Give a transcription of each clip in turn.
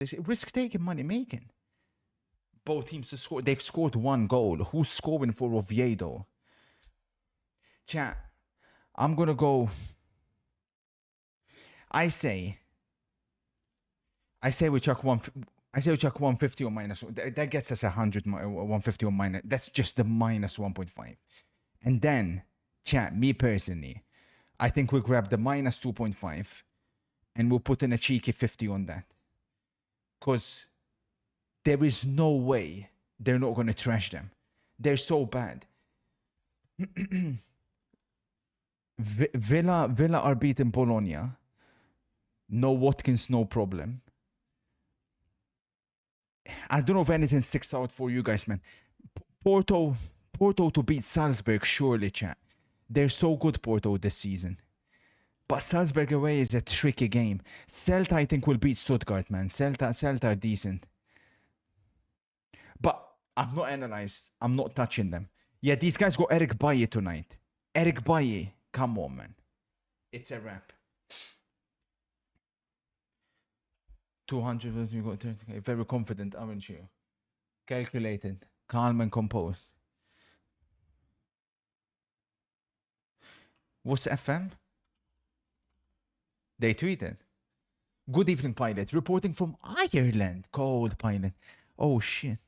It's risk-taking, money-making. Both teams to score. They've scored 1 goal. Who's scoring for Oviedo? Chat. I'm gonna go. I say we chuck 150 or minus. That gets us 100, 150 or minus. That's just the minus 1.5. And then, chat, me personally, I think we'll grab the minus 2.5 and we'll put in a cheeky 50 on that. Because there is no way they're not going to trash them. They're so bad. Villa are beating Bologna. No Watkins, no problem. I don't know if anything sticks out for you guys, man. Porto to beat Salzburg, surely, chat. They're so good, Porto, this season. But Salzburg away is a tricky game. Celta, I think, will beat Stuttgart, man. Celta are decent. But I've not analysed. I'm not touching them. Yeah, these guys got Eric Bailly tonight. Eric Bailly. Come on, man. It's a wrap. 200, you got 30. Very confident, aren't you? Calculated, calm and composed. What's FM? They tweeted. Good evening, pilot. Reporting from Ireland. Cold pilot. Oh, shit.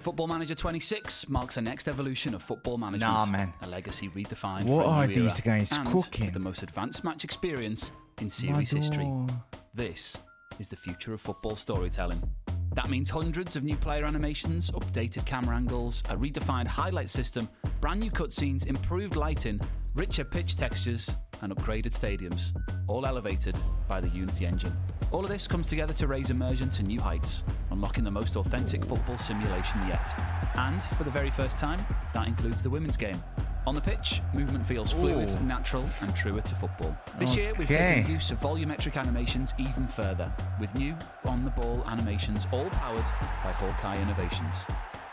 Football Manager 26 marks the next evolution of football management. Nah, man. A legacy redefined What for a are new these era guys and cooking? with the most advanced match experience in series history. This is the future of football storytelling. That means hundreds of new player animations, updated camera angles, a redefined highlight system, brand new cutscenes, improved lighting, richer pitch textures, and upgraded stadiums, all elevated by the Unity engine. All of this comes together to raise immersion to new heights, unlocking the most authentic football simulation yet. And for the very first time, that includes the women's game. On the pitch, movement feels fluid, natural, and truer to football. This year, we've taken the use of volumetric animations even further, with new on-the-ball animations all powered by Hawkeye Innovations.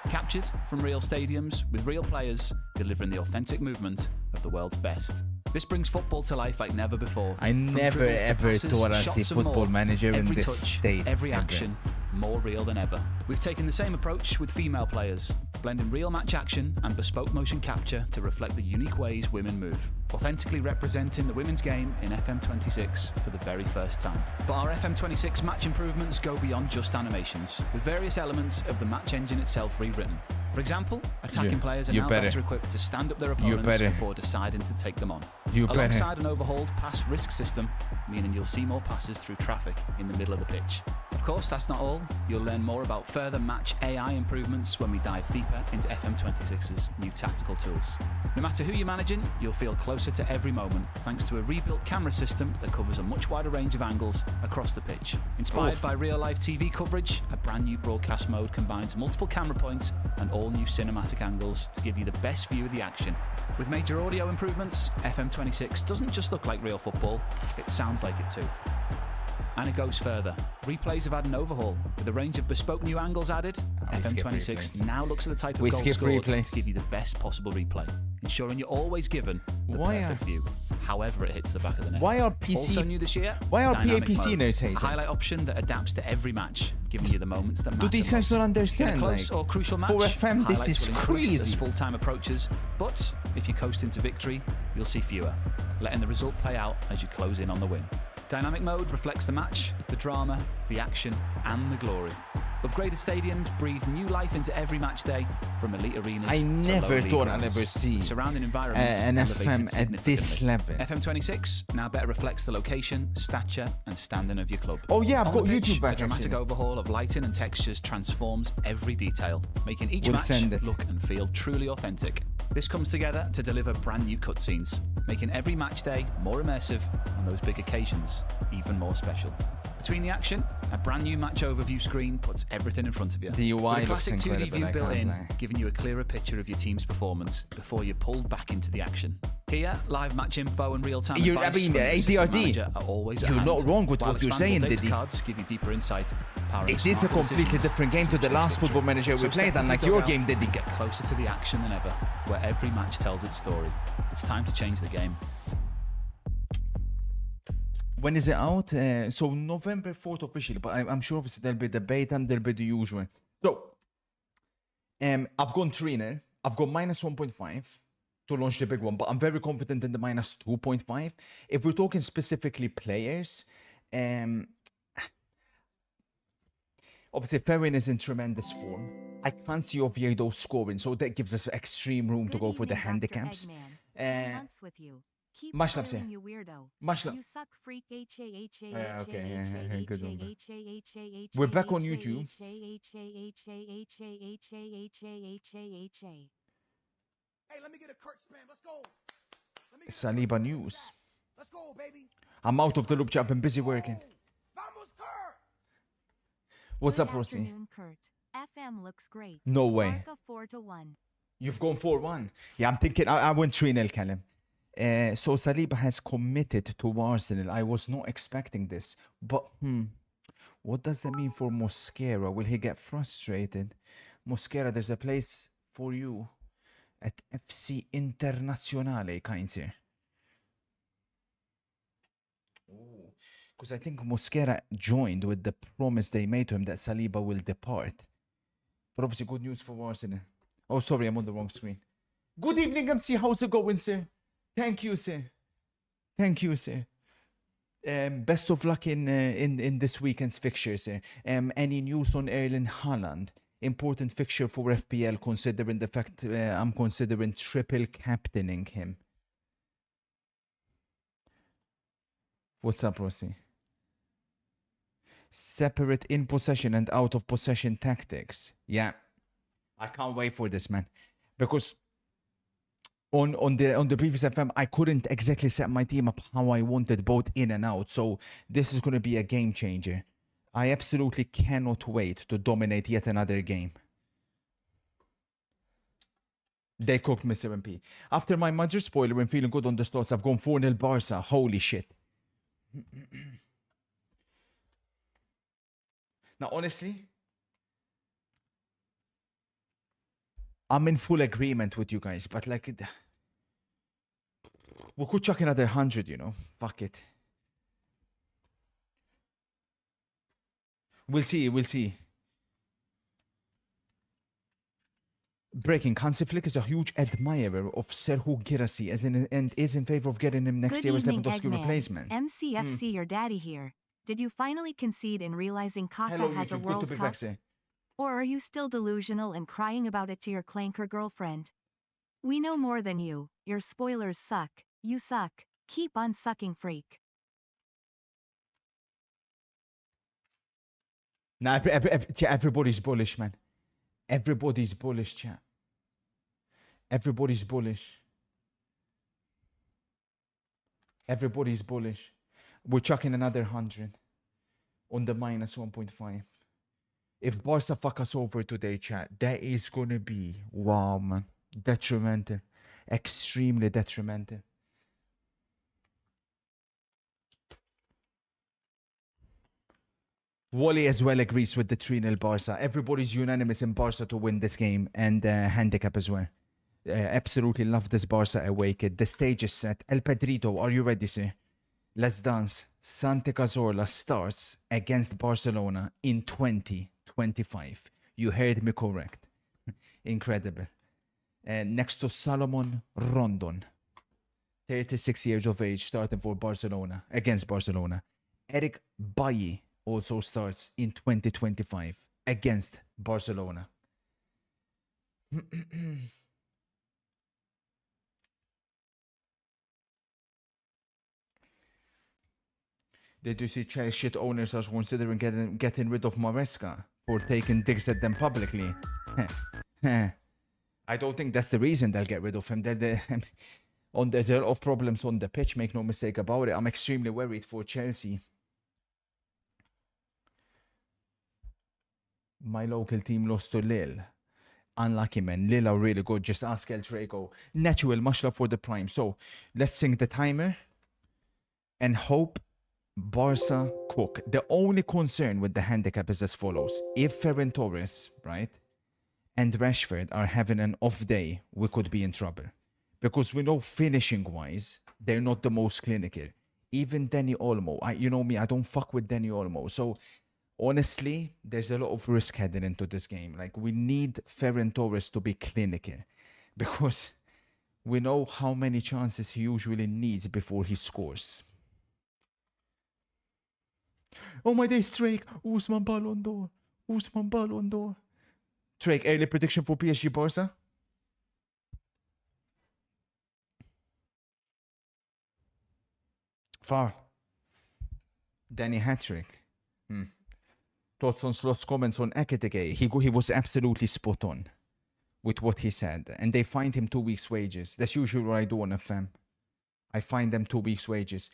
Captured from real stadiums, with real players delivering the authentic movement of the world's best. This brings football to life like never before. I never ever thought I'd see Football Manager in this state. Every action, more real than ever. We've taken the same approach with female players, blending real match action and bespoke motion capture to reflect the unique ways women move, authentically representing the women's game in FM26 for the very first time. But our FM26 match improvements go beyond just animations, with various elements of the match engine itself rewritten. For example, attacking players are now better equipped to stand up their opponents before deciding to take them on. Alongside an overhauled pass risk system, meaning you'll see more passes through traffic in the middle of the pitch. Of course, that's not all. You'll learn more about further match AI improvements when we dive deeper into FM26's new tactical tools. No matter who you're managing, you'll feel closer to every moment thanks to a rebuilt camera system that covers a much wider range of angles across the pitch. Inspired by real-life TV coverage, a brand new broadcast mode combines multiple camera points and all new cinematic angles to give you the best view of the action. With major audio improvements, FM26 doesn't just look like real football, it sounds like it too. And it goes further. Replays have had an overhaul. With a range of bespoke new angles added, FM26 now looks at the type of goal scored to give you the best possible replay, ensuring you're always given the perfect view, however it hits the back of the net. Why are PC... Also new this year, why are dynamic PAPC mode, nerds hating? a highlight option that adapts to every match, giving you the moments that matter. Do these guys not understand? In a close or crucial match, for FM, this is crazy. As full-time approaches, but if you coast into victory, you'll see fewer, letting the result play out as you close in on the win. Dynamic mode reflects the match, the drama, the action, and the glory. Upgraded stadiums breathe new life into every match day, from elite arenas I to never thought I'd ever see surrounding environments an FM at this level. FM26 now better reflects the location, stature, and standing of your club. Oh yeah, I've On got the pitch, YouTube back. A dramatic overhaul of lighting and textures transforms every detail, making each match look and feel truly authentic. This comes together to deliver brand new cutscenes, making every match day more immersive and those big occasions even more special. Between the action, a brand new match overview screen puts everything in front of you. The UI With a classic looks 2D view built in, lie. giving you a clearer picture of your team's performance before you're pulled back into the action. Here, live match info and real-time advice from the assistant manager are always at hand, not wrong with while what you're saying, expandable data Diddy. cards give you deeper insight. It is a completely different game to the last Football Manager we played, unlike your game, Diddy. Get closer to the action than ever, where every match tells its story. It's time to change the game. When is it out? So November 4th officially, but I'm sure obviously there'll be debate and there'll be the usual. So, I've gone 3-0. I've got minus 1.5 to launch the big one, but I'm very confident in the minus 2.5. If we're talking specifically players, obviously Ferrin is in tremendous form. I can't see Oviedo scoring, so that gives us extreme room to go for the handicaps. Keep Much love, sir. you weirdo. Much love. You suck, freak. Okay, good one. We're back on YouTube. Hey, let me get a Kurt spam. Let's go. Saliba news. Let's go, baby. I'm out of the loop chat. I've been busy working. Vamos, Kurt. What's Good up, Rossi? afternoon, Kurt. FM looks great. No way. Barca 4-1. You've gone 4-1. Yeah, I'm thinking I went 3-0, Callum. So Saliba has committed to Arsenal. I was not expecting this. But, what does that mean for Mosquera? Will he get frustrated? Mosquera, there's a place for you at FC Internazionale, Kainzer. Because I think Mosquera joined with the promise they made to him that Saliba will depart. But obviously good news for Arsenal. Oh, sorry, I'm on the wrong screen. Good evening, MC. How's it going, sir? Thank you, sir. Thank you, sir. Best of luck in this weekend's fixture, sir. Any news on Erling Haaland? Important fixture for FPL, considering the fact I'm considering triple captaining him. What's up, Rossi? Separate in possession and out of possession tactics. Yeah, I can't wait for this, man, because on the previous FM I couldn't exactly set my team up how I wanted, both in and out. So this is going to be a game changer. I absolutely cannot wait to dominate yet another game. They cooked Mr. MP. After my major spoiler and feeling good on the slots, I've gone 4-0 Barca. Holy shit. Now, honestly, I'm in full agreement with you guys, but like, we could chuck another 100, you know. Fuck it. We'll see, we'll see. Breaking, Hansi Flick is a huge admirer of Serhu Girassi and is in favor of getting him next year as Lewandowski replacement. MCFC, your daddy here. Did you finally concede in realizing Kaka Hello, has a YouTube. Good to World be Cup? back, sir. Or are you still delusional and crying about it to your clanker girlfriend? We know more than you. Your spoilers suck. You suck. Keep on sucking, freak. Nah, everybody's bullish, man. Everybody's bullish, chat. Everybody's bullish. Everybody's bullish. We're chucking another 100 on the minus 1.5. If Barca fuck us over today, chat, that is gonna be, wow, man, detrimental. Extremely detrimental. Wally as well agrees with the 3-0 Barca. Everybody's unanimous in Barca to win this game and handicap as well. Absolutely love this Barca away kid. The stage is set. El Pedrito, are you ready, sir? Let's dance. Santi Cazorla starts against Barcelona in 2025. You heard me correct. Incredible. Next to Salomon Rondon, 36 years of age, starting for Barcelona, against Barcelona. Eric Bailly also starts in 2025 against Barcelona. Did you see Chelsea shit owners are considering getting rid of Maresca for taking digs at them publicly? I don't think that's the reason they'll get rid of him. There are a lot of problems on the pitch, make no mistake about it. I'm extremely worried for Chelsea. My local team lost to Lille. Unlucky, man. Lille are really good. Just ask El Treco. Natural, much love for the prime. So let's sing the timer and hope Barca cook. The only concern with the handicap is as follows. If Ferran Torres, right, and Rashford are having an off day, we could be in trouble. Because we know finishing-wise, they're not the most clinical. Even Danny Olmo. You know me, I don't fuck with Danny Olmo. So honestly, there's a lot of risk heading into this game. Like, we need Ferran Torres to be clinical because we know how many chances he usually needs before he scores. Oh my days, Drake. Usman Ballon d'Or. Usman Ballon d'Or. Drake, early prediction for PSG Barca? Foul. Danny hat-trick. Thoughts on Slot's comments on Ekitike? He was absolutely spot on with what he said. And they fined him 2 weeks' wages. That's usually what I do on FM. I find them 2 weeks' wages.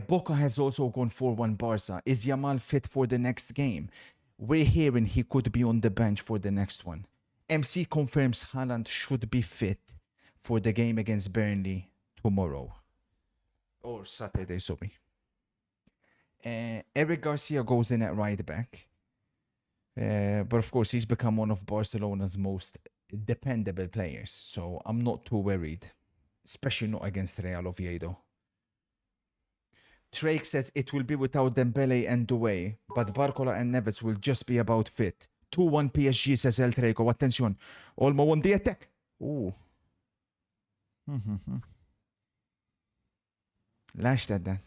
Boca has also gone 4-1 Barca. Is Yamal fit for the next game? We're hearing he could be on the bench for the next one. MC confirms Haaland should be fit for the game against Burnley tomorrow. Or Saturday, sorry. Eric Garcia goes in at right back. But of course, he's become one of Barcelona's most dependable players. So I'm not too worried. Especially not against Real Oviedo. Drake says it will be without Dembele and Doué, but Barcola and Neves will just be about fit. 2-1 PSG, says El Treco. Attention. Olmo on the attack. Ooh. Lashed at that.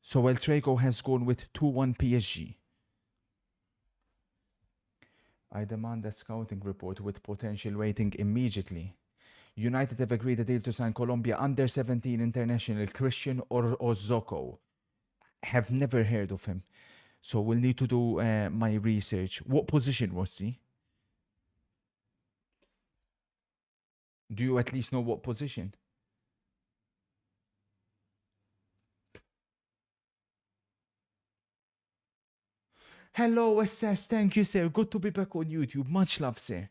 So El Treco has gone with 2-1 PSG. I demand a scouting report with potential waiting immediately. United have agreed a deal to sign Colombia under-17 international Christian Ozoko. Have never heard of him. So we'll need to do my research. What position was he? Do you at least know what position? Hello, SS. Thank you, sir. Good to be back on YouTube. Much love, sir.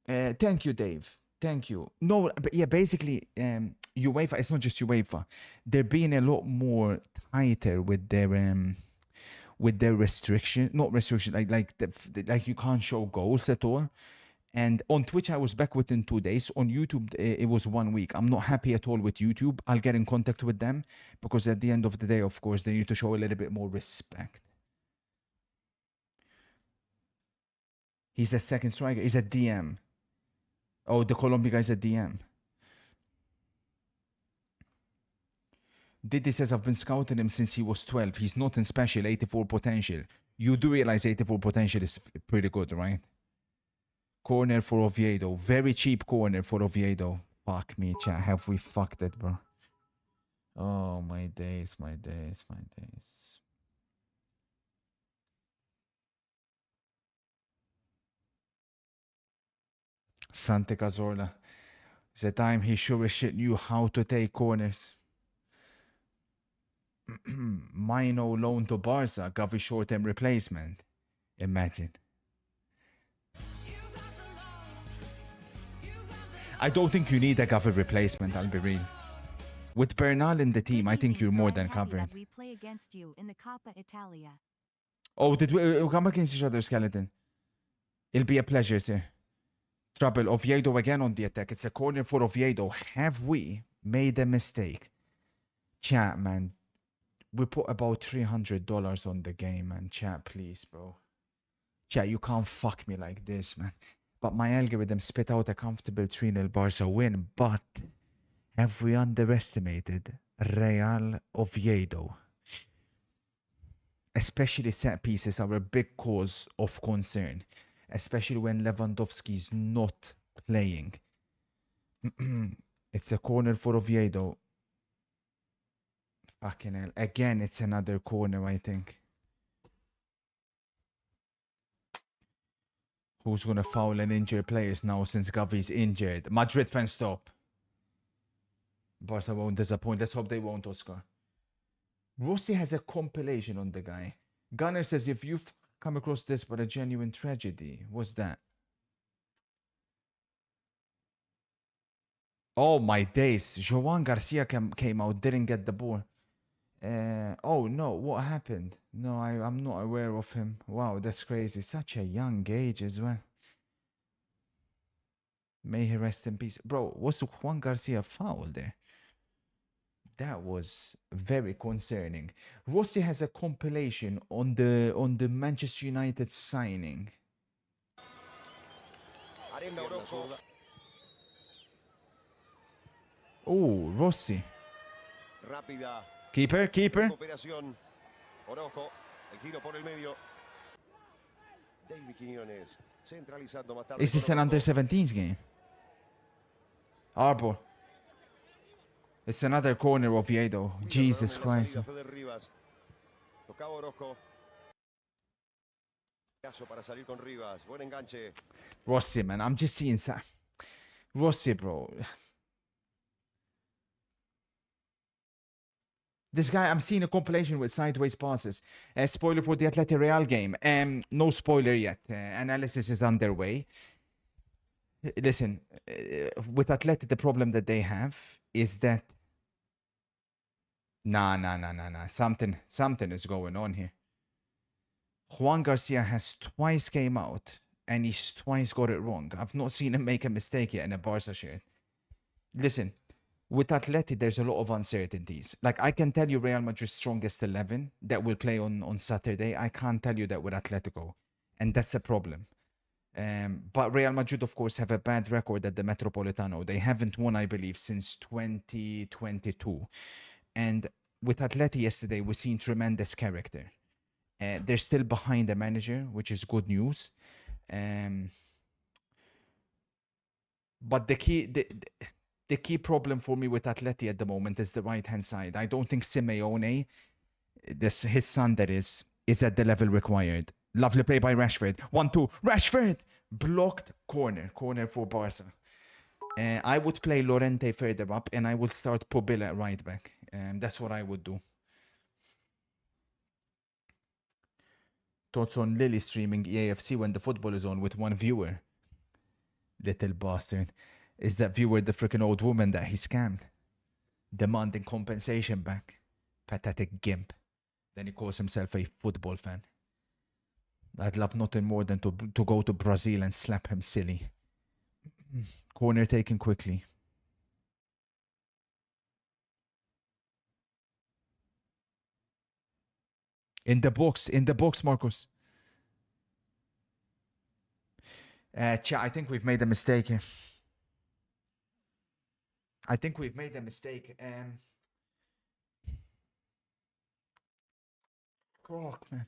Thank you, Dave. Thank you. No, but yeah, basically, UEFA, it's not just UEFA. They're being a lot more tighter with their restriction, not restriction, like you can't show goals at all. And on Twitch, I was back within 2 days. On YouTube, it was 1 week. I'm not happy at all with YouTube. I'll get in contact with them because at the end of the day, of course, they need to show a little bit more respect. He's a second striker. He's a DM. Oh, the Colombian guy's a DM. Diddy says, I've been scouting him since he was 12. He's not in special, 84 potential. You do realize 84 potential is pretty good, right? Corner for Oviedo. Very cheap corner for Oviedo. Fuck me, chat. Have we fucked it, bro? Oh, my days, my days, my days. Sante Cazorla. The time he sure as shit knew how to take corners. Mino loan to Barca, Gavi short-term replacement. Imagine. I don't think you need a Gavi replacement, I'll be real. With Bernal in the team, I think you're more than covered. We play against you in the Coppa Italia. Oh, did we come against each other, Skeleton? It'll be a pleasure, sir. Trouble. Oviedo again on the attack. It's a corner for Oviedo. Have we made a mistake? Chat, man. We put about $300 on the game, man. Chat, please, bro. Chat, you can't fuck me like this, man. But my algorithm spit out a comfortable 3-0 Barca win. But have we underestimated Real Oviedo? Especially set pieces are a big cause of concern. Especially when Lewandowski's not playing. It's a corner for Oviedo. Fucking hell. Again, it's another corner, I think. Who's going to foul and injure players now since Gavi's injured? Madrid fans, stop. Barca won't disappoint. Let's hope they won't, Oscar. Rossi has a compilation on the guy. Gunner says, if you've come across this but a genuine tragedy, what's that? Oh, my days. Joan Garcia came out, didn't get the ball. Oh, no, what happened? No, I'm not aware of him. Wow, that's crazy. Such a young age as well. May he rest in peace. Bro, was Juan Garcia foul there? That was very concerning. Rossi has a compilation on the Manchester United signing. Arenda Orozco. Oh, Rossi. Rápida Keeper. recuperación. Orozco, el giro por el medio. David Quiñones centralizando más tarde. Is this con an Orozco. under-17s game? Arbor. It's another corner of Oviedo. Tiro Jesus de balón en la Christ. salida, Fede Rivas. Tocaba Orozco. Caso para salir con Rivas. Buen enganche. Rossi, man. I'm just seeing... Rossi, bro. This guy, I'm seeing a compilation with sideways passes. Spoiler for the Atleti Real game. No spoiler yet. Analysis is underway. Listen, with Atleti, the problem that they have is that... Nah. Something is going on here. Juan Garcia has twice came out and he's twice got it wrong. I've not seen him make a mistake yet in a Barca shirt. Listen, with Atleti, there's a lot of uncertainties. Like, I can tell you Real Madrid's strongest 11 that will play on Saturday. I can't tell you that with Atletico. And that's a problem. But Real Madrid, of course, have a bad record at the Metropolitano. They haven't won, I believe, since 2022. And with Atleti yesterday, we've seen tremendous character. They're still behind the manager, which is good news. But the key problem for me with Atleti at the moment is the right-hand side. I don't think Simeone, his son that is at the level required. Lovely play by Rashford. 1-2. Rashford! Blocked corner. Corner for Barca. I would play Llorente further up and I would start Pobila at right back. That's what I would do. Thoughts on Lily streaming EAFC when the football is on with one viewer? Little bastard. Is that viewer the freaking old woman that he scammed? Demanding compensation back. Pathetic gimp. Then he calls himself a football fan. I'd love nothing more than to go to Brazil and slap him silly. Corner taken quickly. In the box, Marcus. Chat, I think we've made a mistake here. Croc, man.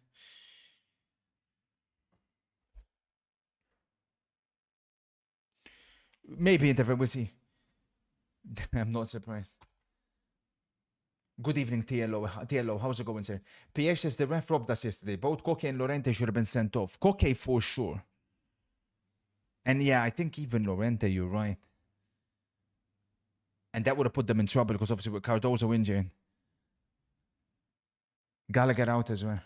Maybe interview, we'll see. I'm not surprised. Good evening, TLO. How's it going, sir? Pierre says the ref robbed us yesterday. Both Koke and Lorente should have been sent off. Koke for sure. And yeah, I think even Lorente, you're right. And that would have put them in trouble because obviously with Cardozo injured. Gallagher out as well.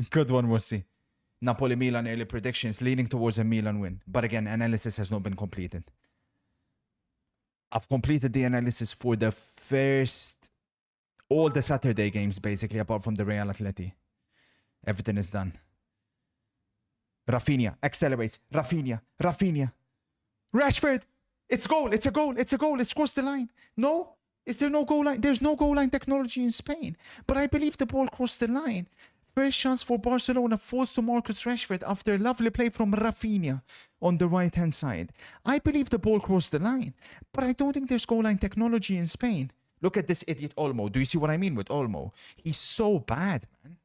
Good one, Wossi. Napoli-Milan early predictions leaning towards a Milan win. But again, analysis has not been completed. I've completed the analysis for the first... all the Saturday games, basically, apart from the Real Atleti. Everything is done. Rafinha accelerates. Rafinha. Rashford. It's goal. It's a goal. It's crossed the line. No? Is there no goal line? There's no goal line technology in Spain. But I believe the ball crossed the line. First chance for Barcelona falls to Marcus Rashford after a lovely play from Rafinha on the right-hand side. I believe the ball crossed the line. But I don't think there's goal line technology in Spain. Look at this idiot Olmo. Do you see what I mean with Olmo? He's so bad, man.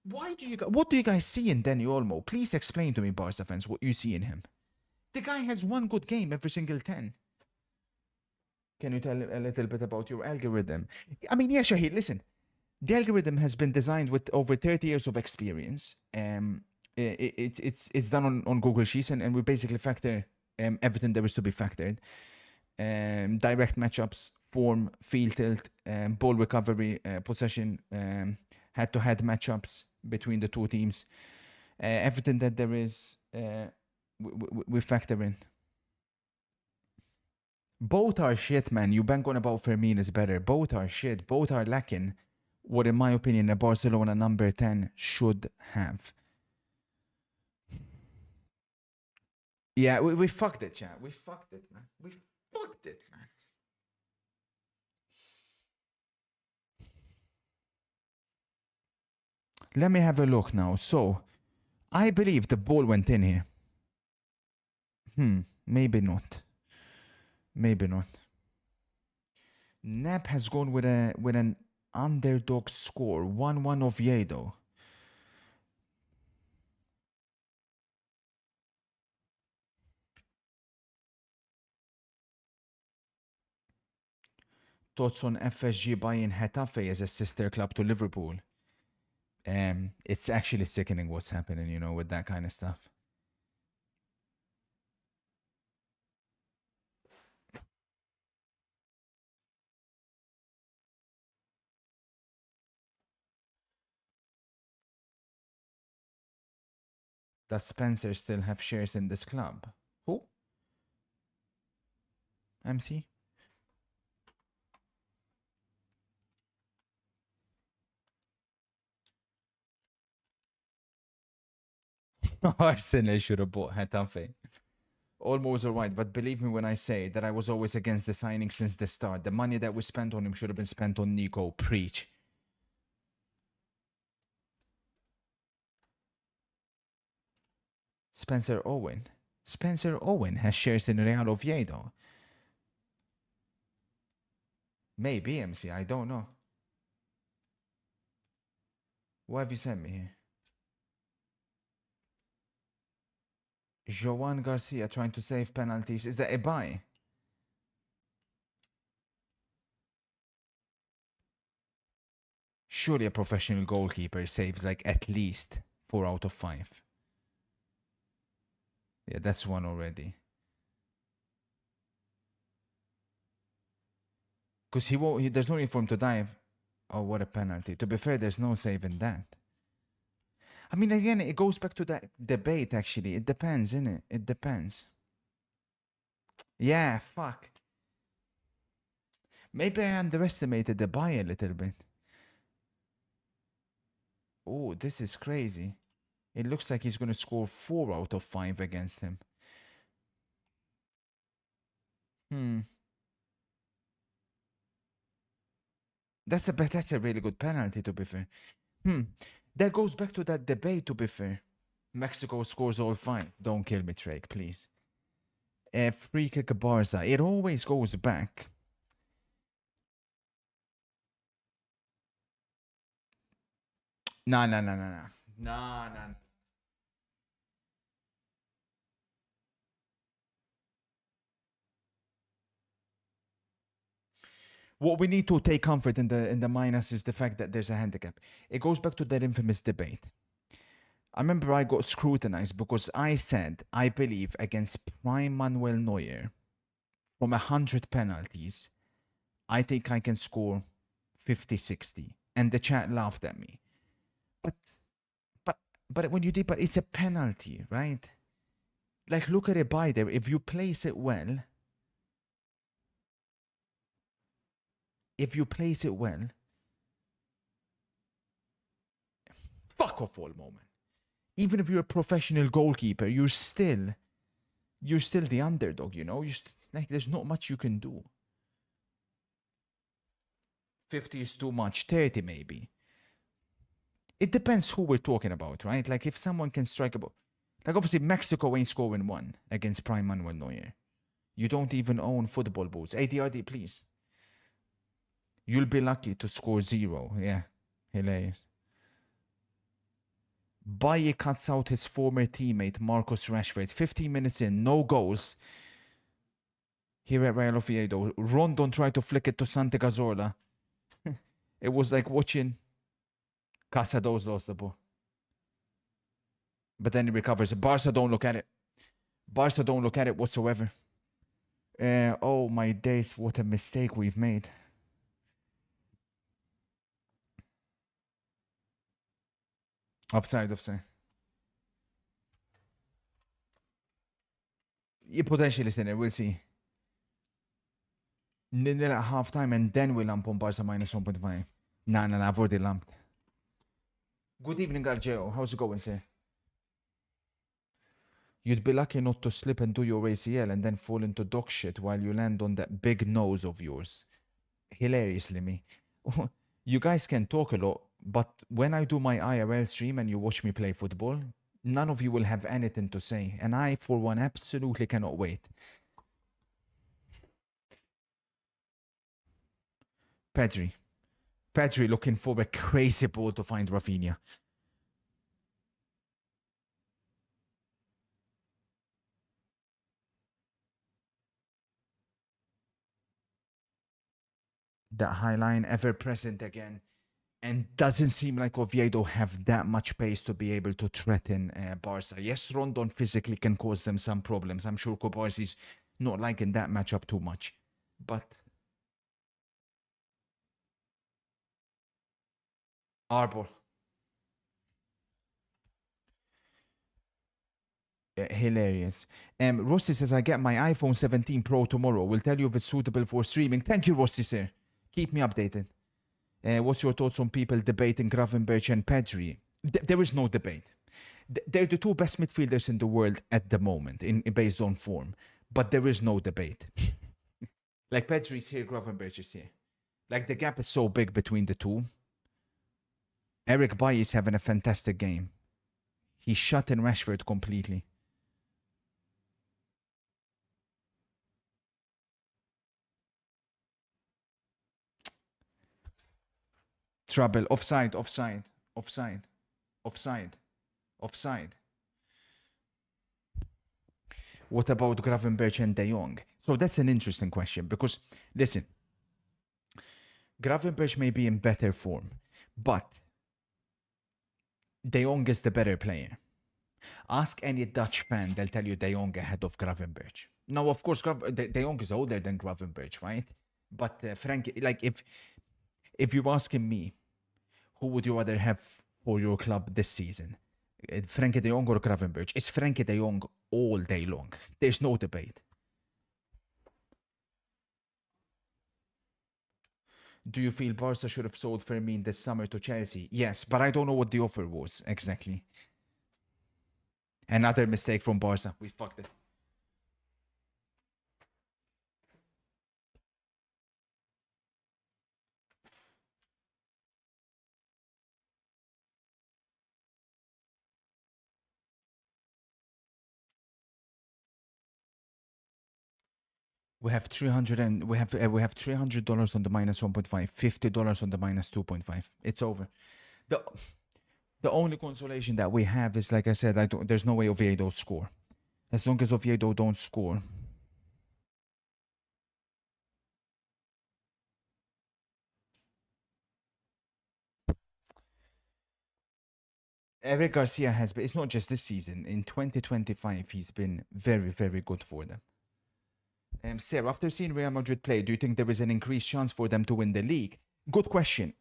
What do you guys see in Danny Olmo? Please explain to me, Barca fans, what you see in him. The guy has one good game every single 10. Can you tell a little bit about your algorithm? I mean, yeah, Shahid, listen. The algorithm has been designed with over 30 years of experience. It's done on Google Sheets, and we basically factor everything there is to be factored. Direct matchups, form, field tilt, ball recovery, possession, head-to-head matchups between the two teams. Everything that there is, we factor in. Both are shit, man. You bang on about Fermin is better. Both are shit. Both are lacking what, in my opinion, a Barcelona number 10 should have. Yeah, we fucked it, chat. We fucked it, man. We fucked it, man. Let me have a look now. So, I believe the ball went in here. Maybe not. Maybe not. Nap has gone with an underdog score, 1-1 Oviedo. Thoughts on FSG buying Getafe as a sister club to Liverpool? It's actually sickening what's happening, you know, with that kind of stuff. Does Spencer still have shares in this club? Who? MC? Arsenal should have bought Getafe. Almost alright, but believe me when I say that I was always against the signing since the start. The money that we spent on him should have been spent on Nico. Preach. Spencer Owen. Spencer Owen has shares in Real Oviedo. Maybe, MC. I don't know. What have you sent me here? Joan Garcia trying to save penalties. Is that a buy? Surely a professional goalkeeper saves like at least 4 out of 5. Yeah, that's one already. Because he won't. There's no need for him to dive. Oh, what a penalty. To be fair, there's no save in that. I mean, again, it goes back to that debate, actually. It depends, innit? It depends. Yeah, fuck. Maybe I underestimated the buy a little bit. Oh, this is crazy. It looks like he's going to score 4 out of 5 against him. That's a really good penalty, to be fair. That goes back to that debate, to be fair. Mexico scores all 5. Don't kill me, Drake, please. Free kick Barca. It always goes back. No. What we need to take comfort in the minus is the fact that there's a handicap. It goes back to that infamous debate. I remember I got scrutinized because I said I believe against prime Manuel Neuer, from 100 penalties, I think I can score 50, 60. And the chat laughed at me. But when you did, but it's a penalty, right? Like, look at it by there. If you place it well, fuck off all moment. Even if you're a professional goalkeeper, you're still the underdog, you know? Like, there's not much you can do. 50 is too much, 30 maybe. It depends who we're talking about, right? Like, if someone can strike a ball. Like, obviously, Mexico ain't scoring 1 against prime Manuel Neuer. You don't even own football boots. ADRD, please. You'll be lucky to score 0. Yeah, hilarious. Baye cuts out his former teammate Marcus Rashford. 15 minutes in, no goals. Here at Real Oviedo, Rondon tried to flick it to Santi Cazorla. It was like watching Casados lost the ball. But then he recovers. Barca don't look at it. Barca don't look at it whatsoever. Oh my days, what a mistake we've made. Offside. You potentially seen it, we'll see. Nil at half time and then we lamp on Barca minus 1.5. Nah, I've already lamped. Good evening, Gargeo. How's it going, sir? You'd be lucky not to slip and do your ACL and then fall into dog shit while you land on that big nose of yours. Hilariously, me. You guys can talk a lot, but when I do my IRL stream and you watch me play football, none of you will have anything to say. And I, for one, absolutely cannot wait. Pedri. Pedri looking for a crazy ball to find Rafinha. That high line ever present again. And doesn't seem like Oviedo have that much pace to be able to threaten Barca. Yes, Rondon physically can cause them some problems. I'm sure Kobarsi's not liking that matchup too much. But Arbor. Hilarious. Rossi says, I get my iPhone 17 Pro tomorrow. We'll tell you if it's suitable for streaming. Thank you, Rossi, sir. Keep me updated. What's your thoughts on people debating Gravenberch and Pedri? There is no debate. They're the two best midfielders in the world at the moment, based on form. But there is no debate. Like, Pedri's here, Gravenberch is here. Like, the gap is so big between the two. Eric Bailly is having a fantastic game. He shut in Rashford completely. Trouble. Offside, offside, offside, offside, offside. What about Gravenberch and De Jong? So that's an interesting question because, listen, Gravenberch may be in better form, but De Jong is the better player. Ask any Dutch fan, they'll tell you De Jong ahead of Gravenberch. Now, of course, De Jong is older than Gravenberch, right? But Frank, like, if you're asking me, who would you rather have for your club this season? Frankie de Jong or Gravenberch? It's Frankie de Jong all day long. There's no debate. Do you feel Barca should have sold Fermin this summer to Chelsea? Yes, but I don't know what the offer was exactly. Another mistake from Barca. We fucked it. We have $300 and we have $300 on the minus 1.5, $50 on the minus 2.5. It's over. The only consolation that we have is, like I said, there's no way Oviedo score. As long as Oviedo don't score. Eric Garcia has been, it's not just this season. In 2025, he's been very, very good for them. Sarah, after seeing Real Madrid play, do you think there is an increased chance for them to win the league? Good question.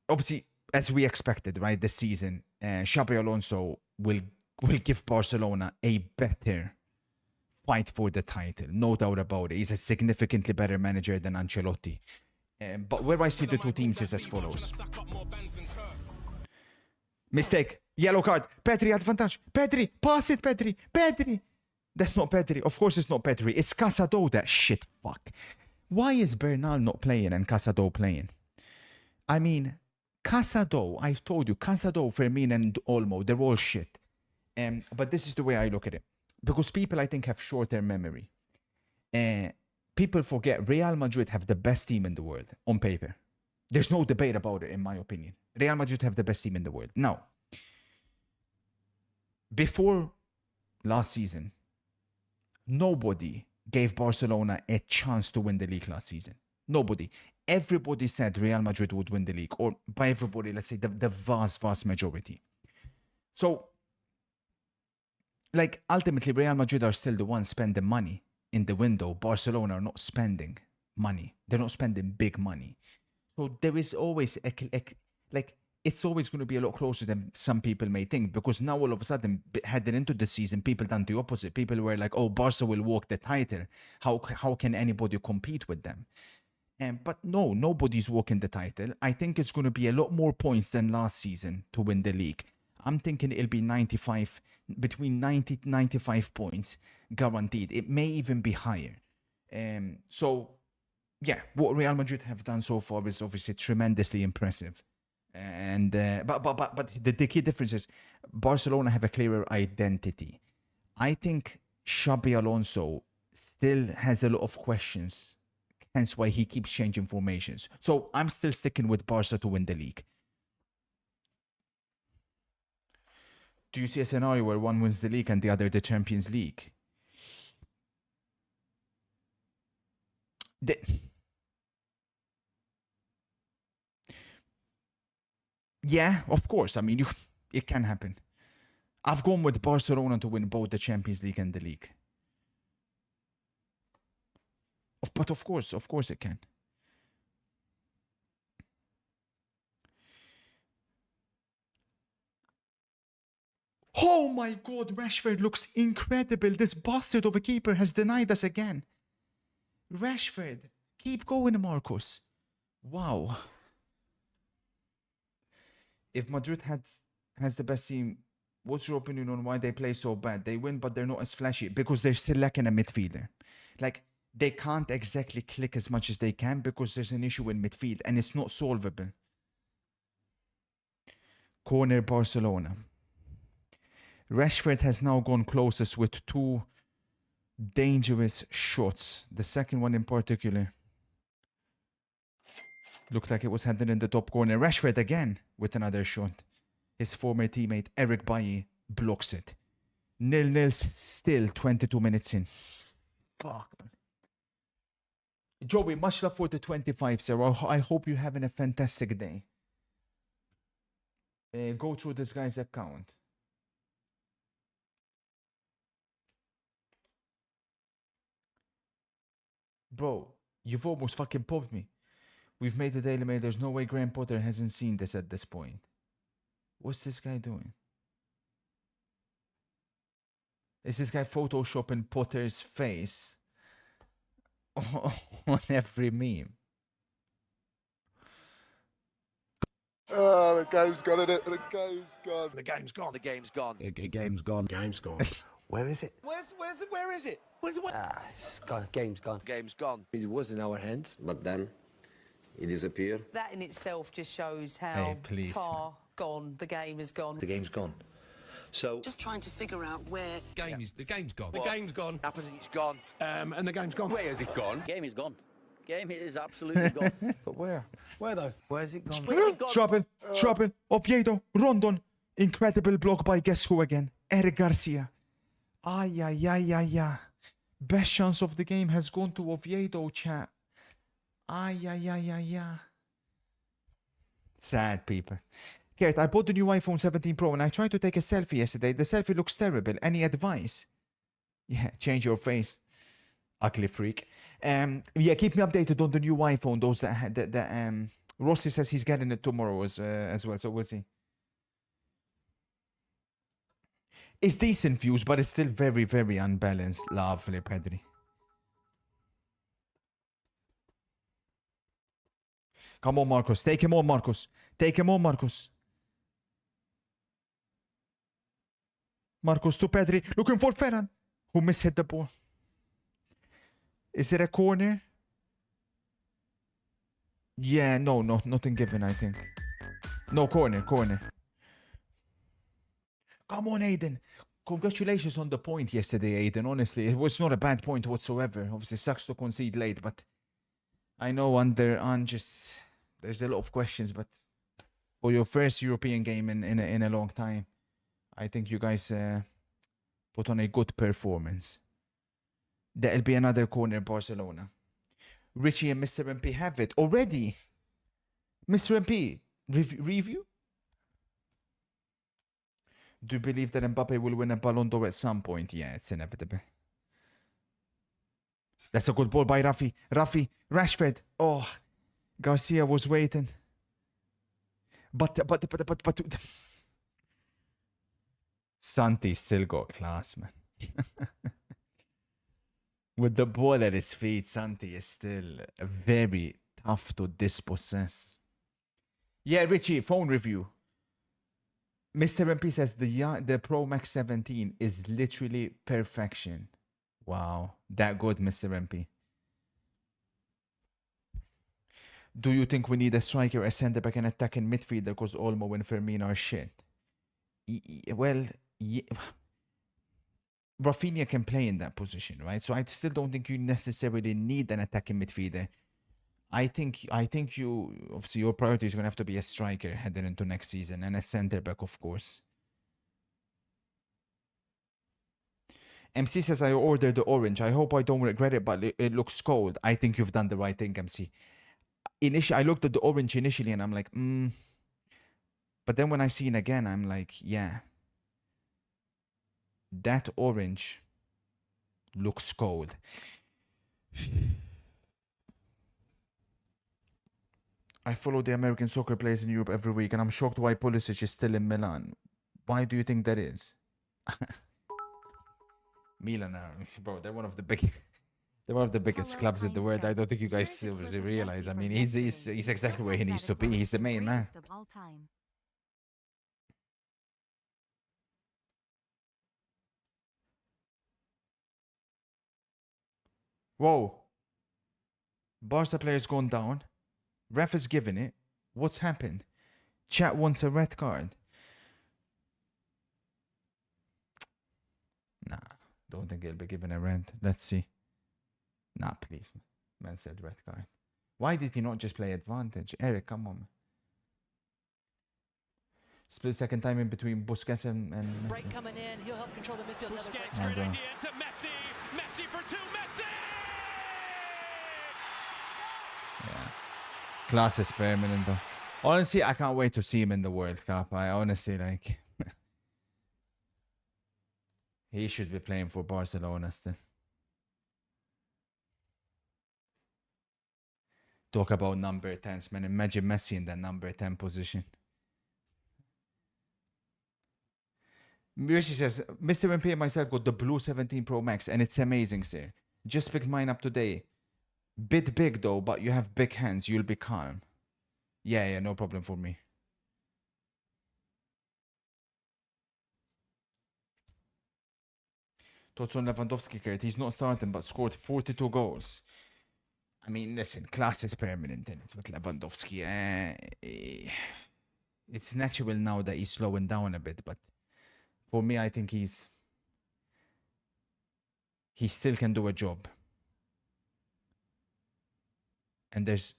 Obviously, as we expected, right, this season, Xabi Alonso will give Barcelona a better fight for the title. No doubt about it. He's a significantly better manager than Ancelotti. But where I see the two teams is as follows. Mistake. Yellow card. Pedri advantage. Pedri. Pass it, Pedri. Pedri. That's not Pedri. Of course it's not Pedri. It's Casado. That shit fuck. Why is Bernal not playing and Casado playing? I mean, Casado, I've told you, Casado, Fermin and Olmo, they're all shit. But this is the way I look at it. Because people, I think, have short-term memory. People forget Real Madrid have the best team in the world, on paper. There's no debate about it, in my opinion. Real Madrid have the best team in the world. Now, before last season, nobody gave Barcelona a chance to win the league last season. Nobody. Everybody said Real Madrid would win the league. Or by everybody, let's say the vast majority. So, like, ultimately, Real Madrid are still the ones spending money in the window. Barcelona are not spending money. They're not spending big money. So there is always, it's always going to be a lot closer than some people may think, because now all of a sudden, heading into the season, people done the opposite. People were like, oh, Barca will walk the title. How can anybody compete with them? But no, nobody's walking the title. I think it's going to be a lot more points than last season to win the league. I'm thinking it'll be 95, between 90 to 95 points guaranteed. It may even be higher. So, yeah, what Real Madrid have done so far is obviously tremendously impressive. And but the key difference is Barcelona have a clearer identity. I think Xabi Alonso still has a lot of questions, hence why he keeps changing formations. So I'm still sticking with Barca to win the league. Do you see a scenario where one wins the league and the other the Champions League? Yeah, of course. I mean, it can happen. I've gone with Barcelona to win both the Champions League and the league. But of course it can. Oh my God, Rashford looks incredible. This bastard of a keeper has denied us again. Rashford, keep going, Marcus. Wow. If Madrid has the best team, what's your opinion on why they play so bad? They win, but they're not as flashy because they're still lacking a midfielder. Like, they can't exactly click as much as they can because there's an issue in midfield and it's not solvable. Corner Barcelona. Rashford has now gone closest with 2 dangerous shots. The second one in particular looked like it was headed in the top corner. Rashford again with another shot. His former teammate Eric Bailly blocks it. 0-0 still 22 minutes in. Fuck. Joey, much love for the 25, sir. I hope you're having a fantastic day. Go through this guy's account. Bro, you've almost fucking popped me. We've made the Daily Mail. There's no way Graham Potter hasn't seen this at this point. What's this guy doing? Is this guy photoshopping Potter's face on every meme? Oh, the game's gone, isn't it? The game's gone. The game's gone. The game's gone. The game's gone. Game's gone. Where is it? Where is it? Where's it? It's gone. Game's gone. Game's gone. It was in our hands, but then it disappeared. That in itself just shows how Hey, please, far gone the game has gone. The game's gone. So Just trying to figure out where. The game's gone. The game's gone. Happened, it's gone. And the game's gone. Where has it gone? Game is gone. Game is absolutely gone. But where? Where though? Where's it gone? Where's it gone? Trouble. Oviedo. Rondon. Incredible block by guess who again? Eric Garcia. Ay. Best chance of the game has gone to Oviedo, chat. Ay. Sad people. Kurt, I bought the new iPhone 17 Pro and I tried to take a selfie yesterday. The selfie looks terrible. Any advice? Yeah, change your face. Ugly freak. Yeah, keep me updated on the new iPhone. Those that Rossi says he's getting it tomorrow as well, so we'll see. It's decent views, but it's still very, very unbalanced. Lovely, Pedri. Come on, Marcus. Take him on, Marcus. Take him on, Marcus. Marcus to Pedri. Looking for Ferran, who mishit the ball. Is it a corner? Yeah, no, nothing given, I think. No, corner. Come on, Aiden. Congratulations on the point yesterday, Aiden. Honestly, it was not a bad point whatsoever. Obviously, sucks to concede late, but I know there's a lot of questions, but for your first European game in a long time, I think you guys put on a good performance. There'll be another corner in Barcelona. Richie and Mr. MP have it already. Mr. MP, review? Do you believe that Mbappe will win a Ballon d'Or at some point? Yeah, it's inevitable. That's a good ball by Rafi. Rashford. Oh, Garcia was waiting. But Santi still got class, man. With the ball at his feet, Santi is still very, tough to dispossess. Yeah, Richie, phone review. Mr. MP says the Pro Max 17 is literally perfection. Wow, that good, Mr. MP. Do you think we need a striker, a centre back, and attacking midfielder because Olmo and Firmino are shit? Well, yeah. Rafinha can play in that position, right? So I still don't think you necessarily need an attacking midfielder. I think you obviously your priority is gonna have to be a striker heading into next season and a centre back, of course. MC says I ordered the orange. I hope I don't regret it, but it looks cold. I think you've done the right thing, MC. Initially, I looked at the orange initially and I'm like, But then when I see it again, I'm like, yeah. That orange looks cold. I follow the American soccer players in Europe every week, and I'm shocked why Pulisic is still in Milan. Why do you think that is? Milan, bro, they're one of the biggest clubs in the world. I don't think you guys still realize. I mean, he's exactly where he needs to be. He's the main man. Whoa. Barca player's gone down. Ref is giving it. What's happened? Chat wants a red card. Nah, don't think he'll be given a red. Let's see. Nah, please. Man said red card. Why did he not just play advantage? Eric, come on. Split second time in between Busquets and Break coming in. He'll help control the midfield. Busquets, great idea to Messi. Messi for two. Messi! Yeah. Class is permanent though. Honestly, I can't wait to see him in the World Cup. I honestly like. He should be playing for Barcelona still. Talk about number 10s, man. Imagine Messi in that number 10 position. Rishi says, Mr. MP and myself got the blue 17 Pro Max and it's amazing, sir. Just picked mine up today. Bit big though, but you have big hands. You'll be calm. Yeah, no problem for me. Thoughts on Lewandowski, Kurt? He's not starting, but scored 42 goals. I mean, listen, class is permanent in it with Lewandowski. It's natural now that he's slowing down a bit, but for me, I think he still can do a job. And it's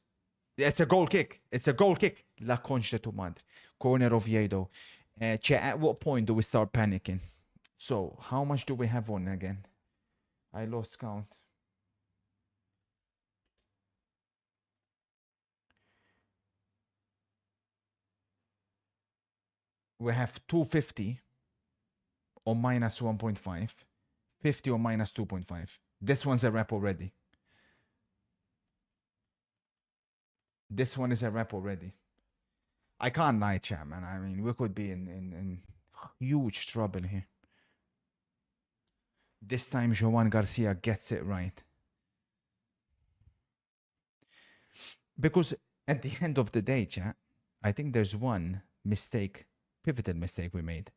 a goal kick. It's a goal kick. La concha tu madre. Corner Oviedo. At what point do we start panicking? So, how much do we have on again? I lost count. We have 250 or minus 1.5. 50 or minus 2.5. This one's a wrap already. This one is a wrap already. I can't lie, chat, man. I mean, we could be in huge trouble here. This time, Joan Garcia gets it right. Because at the end of the day, chat, I think there's one mistake, pivotal mistake we made.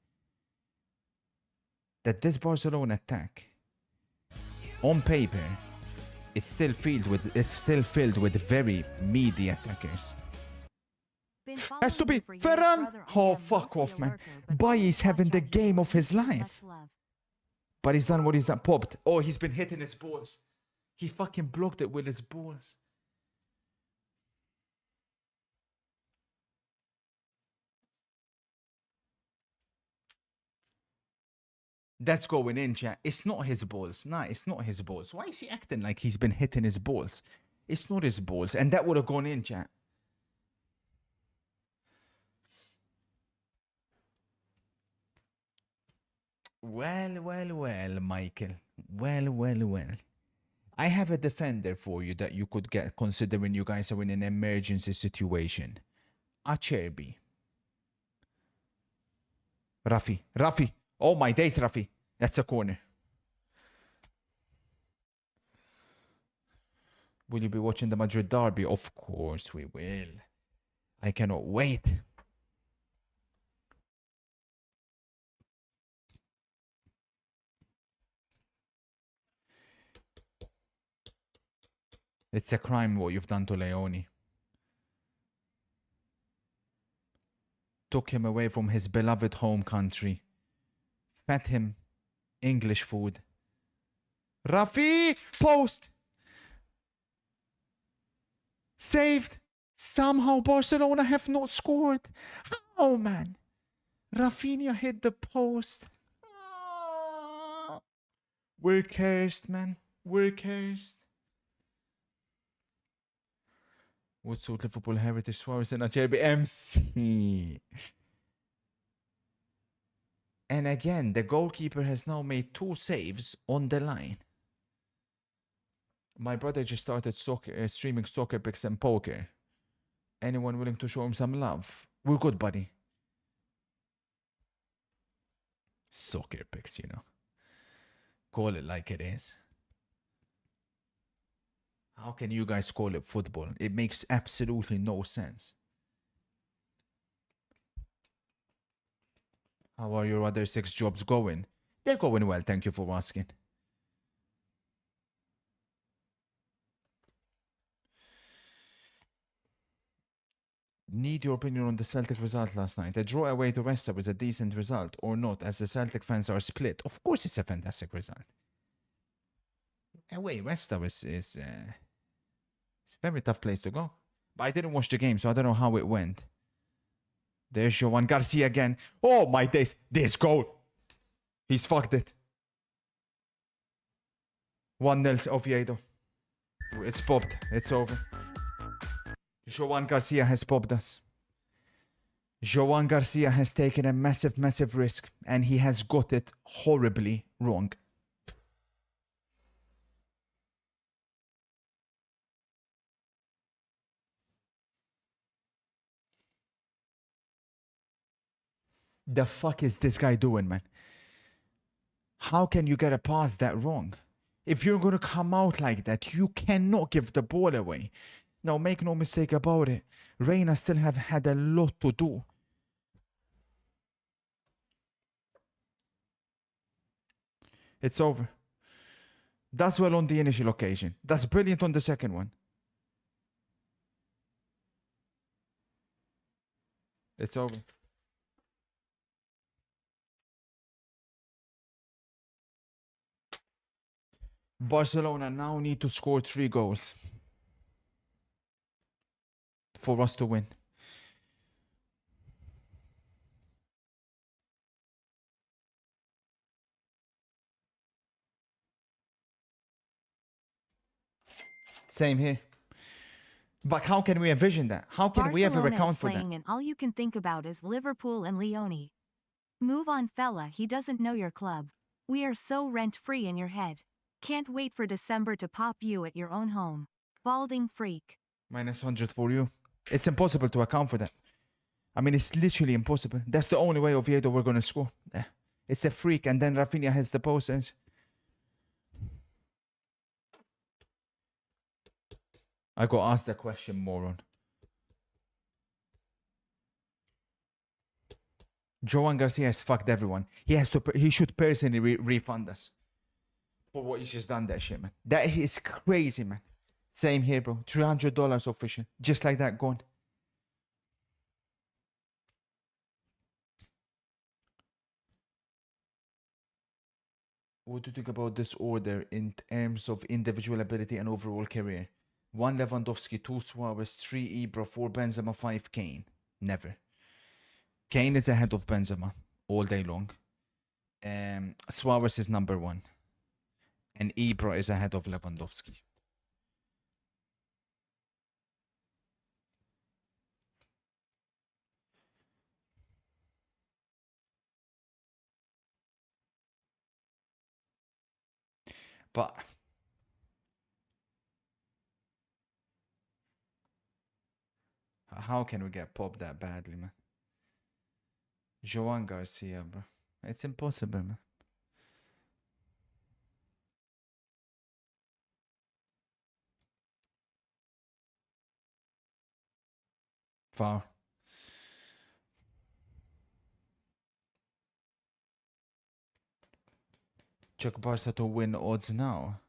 That this Barcelona attack, on paper, it's still filled with very meaty attackers. Has to be Ferran. Oh, fuck off, man. Bailly's having the game of his life. But he's done what he's done. Popped. Oh, he's been hitting his balls. He fucking blocked it with his balls. That's going in, chat. It's not his balls. Nah, it's not his balls. Why is he acting like he's been hitting his balls? It's not his balls. And that would have gone in, chat. Well, Michael. Well. I have a defender for you that you could get considering you guys are in an emergency situation. Acerbi. Rafi. Oh my days, Rafi. That's a corner. Will you be watching the Madrid derby? Of course we will. I cannot wait. It's a crime what you've done to Leone. Took him away from his beloved home country. Fed him English food. Rafi! Post! Saved! Somehow Barcelona have not scored. Oh man. Rafinha hit the post. We're cursed, man. We're cursed. What sort of Liverpool heritage Suarez and Acerbi MC? And again, the goalkeeper has now made 2 saves on the line. My brother just started streaming soccer picks and poker. Anyone willing to show him some love? We're good, buddy. Soccer picks, you know. Call it like it is. How can you guys call it football? It makes absolutely no sense. How are your other 6 jobs going? They're going well, thank you for asking. Need your opinion on the Celtic result last night. A draw away to Leicester was a decent result or not, as the Celtic fans are split. Of course it's a fantastic result. Away, Leicester is a very tough place to go. But I didn't watch the game, so I don't know how it went. There's Joan Garcia again. Oh my days. This goal. He's fucked it. 1-0 Oviedo. It's popped. It's over. Joan Garcia has popped us. Joan Garcia has taken a massive, massive risk, and he has got it horribly wrong. The fuck is this guy doing, man? How can you get a pass that wrong? If you're going to come out like that, you cannot give the ball away. Now, make no mistake about it. Reina still have had a lot to do. It's over. Does well on the initial occasion. That's brilliant on the second one. It's over. Barcelona now need to score 3 goals for us to win. Same here. But how can we envision that? How can we ever account for that? And all you can think about is Liverpool and Leone. Move on, fella. He doesn't know your club. We are so rent-free in your head. Can't wait for December to pop you at your own home. Balding freak. -100 for you. It's impossible to account for that. I mean, it's literally impossible. That's the only way Oviedo we're going to score. It's a freak, and then Rafinha has the post. I got asked the question, moron. Joan Garcia has fucked everyone. He should personally refund us for what he's just done. That shit, man. That is crazy, man. Same here, bro. $300 official, just like that, gone. What do you think about this order in terms of individual ability and overall career? 1 Lewandowski, 2 Suarez, 3 Ibra, 4 Benzema, 5 Kane. Never. Kane is ahead of Benzema all day long. Suarez is number 1. And Ibra is ahead of Lewandowski. But how can we get popped that badly, man? Joan Garcia, bro. It's impossible, man. Foul. Check Barca to win odds now.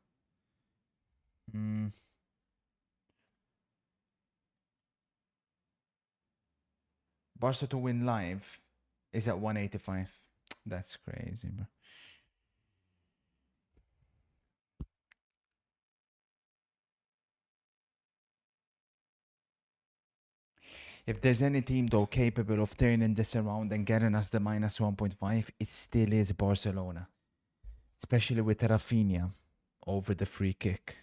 Barca to win live is at 185. That's crazy, bro. If there's any team though capable of turning this around and getting us the minus 1.5, it still is Barcelona. Especially with Rafinha over the free kick.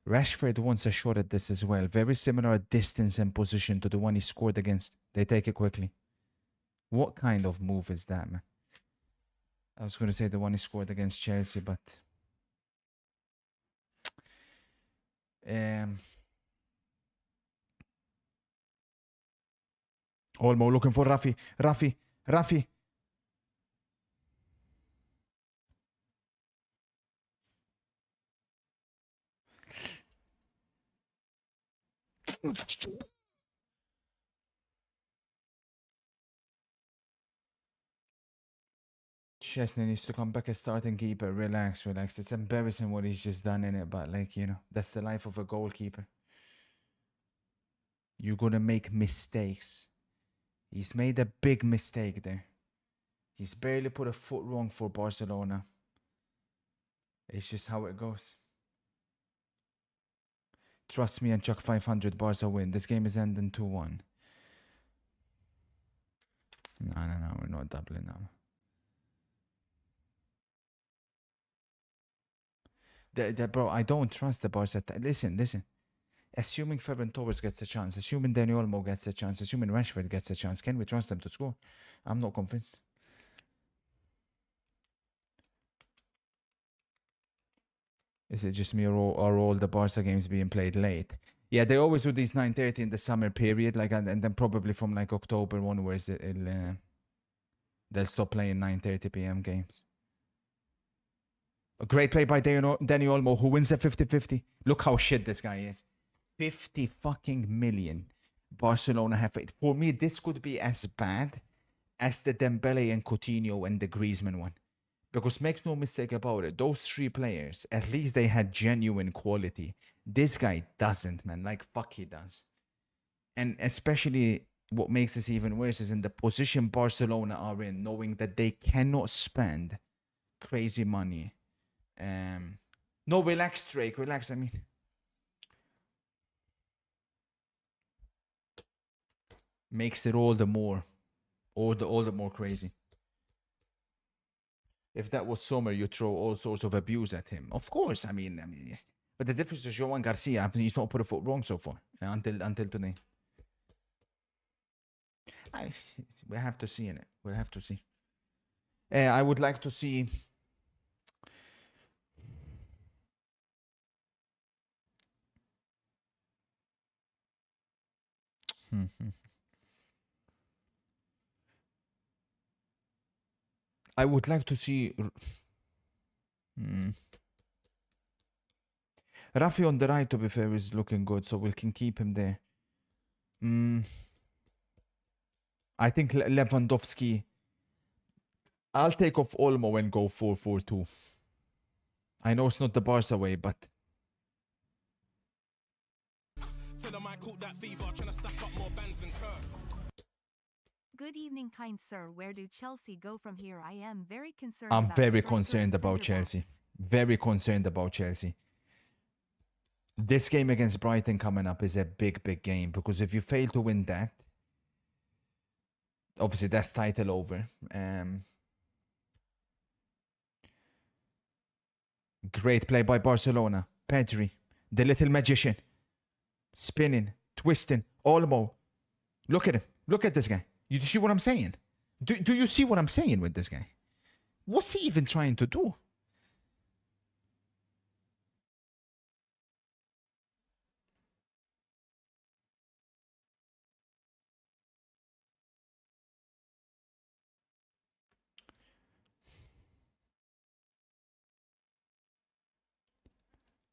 Rashford wants a shot at this as well. Very similar distance and position to the one he scored against. They take it quickly. What kind of move is that, man? I was going to say the one he scored against Chelsea, but... Olmo looking for Rafi. Chesney needs to come back as starting keeper. Relax. It's embarrassing what he's just done in it, but like, you know, that's the life of a goalkeeper. You're gonna make mistakes. He's made a big mistake there. He's barely put a foot wrong for Barcelona. It's just how it goes. Trust me and chuck 500 Barca win. This game is ending 2-1. No, we're not doubling now. Bro, I don't trust the Barca. Listen. Assuming Ferran Torres gets a chance, assuming Dani Olmo gets a chance, assuming Rashford gets a chance, can we trust them to score? I'm not convinced. Is it just me or are all the Barca games being played late? Yeah, they always do these 9:30 in the summer period, like, and then probably from like October onwards, they'll stop playing 9:30 p.m. games. A great play by Dani Olmo, who wins at 50-50. Look how shit this guy is. 50 fucking million. Barcelona have it. For me, this could be as bad as the Dembele and Coutinho and the Griezmann one. Because make no mistake about it, those three players, at least they had genuine quality. This guy doesn't, man. Like, fuck he does. And especially what makes this even worse is in the position Barcelona are in, knowing that they cannot spend crazy money. No, relax, Drake. Relax, I mean. Makes it all the more crazy. If that was Sommer, you throw all sorts of abuse at him. Of course, I mean, but the difference is Joan Garcia, he's not put a foot wrong so far until today. We have to see in it. We'll have to see. I would like to see. I would like to see Rafi on the right, to be fair, is looking good, so we can keep him there. I think Lewandowski. I'll take off Olmo and go 4-4-2. I know it's not the Barca way, but Good evening, kind sir. Where do Chelsea go from here? I am very concerned. I'm very concerned about Chelsea. Very concerned about Chelsea. This game against Brighton coming up is a big, big game, because if you fail to win that, obviously that's title over. Great play by Barcelona. Pedri, the little magician. Spinning, twisting, Olmo. Look at him. Look at this guy. You see what I'm saying? Do you see what I'm saying with this guy? What's he even trying to do?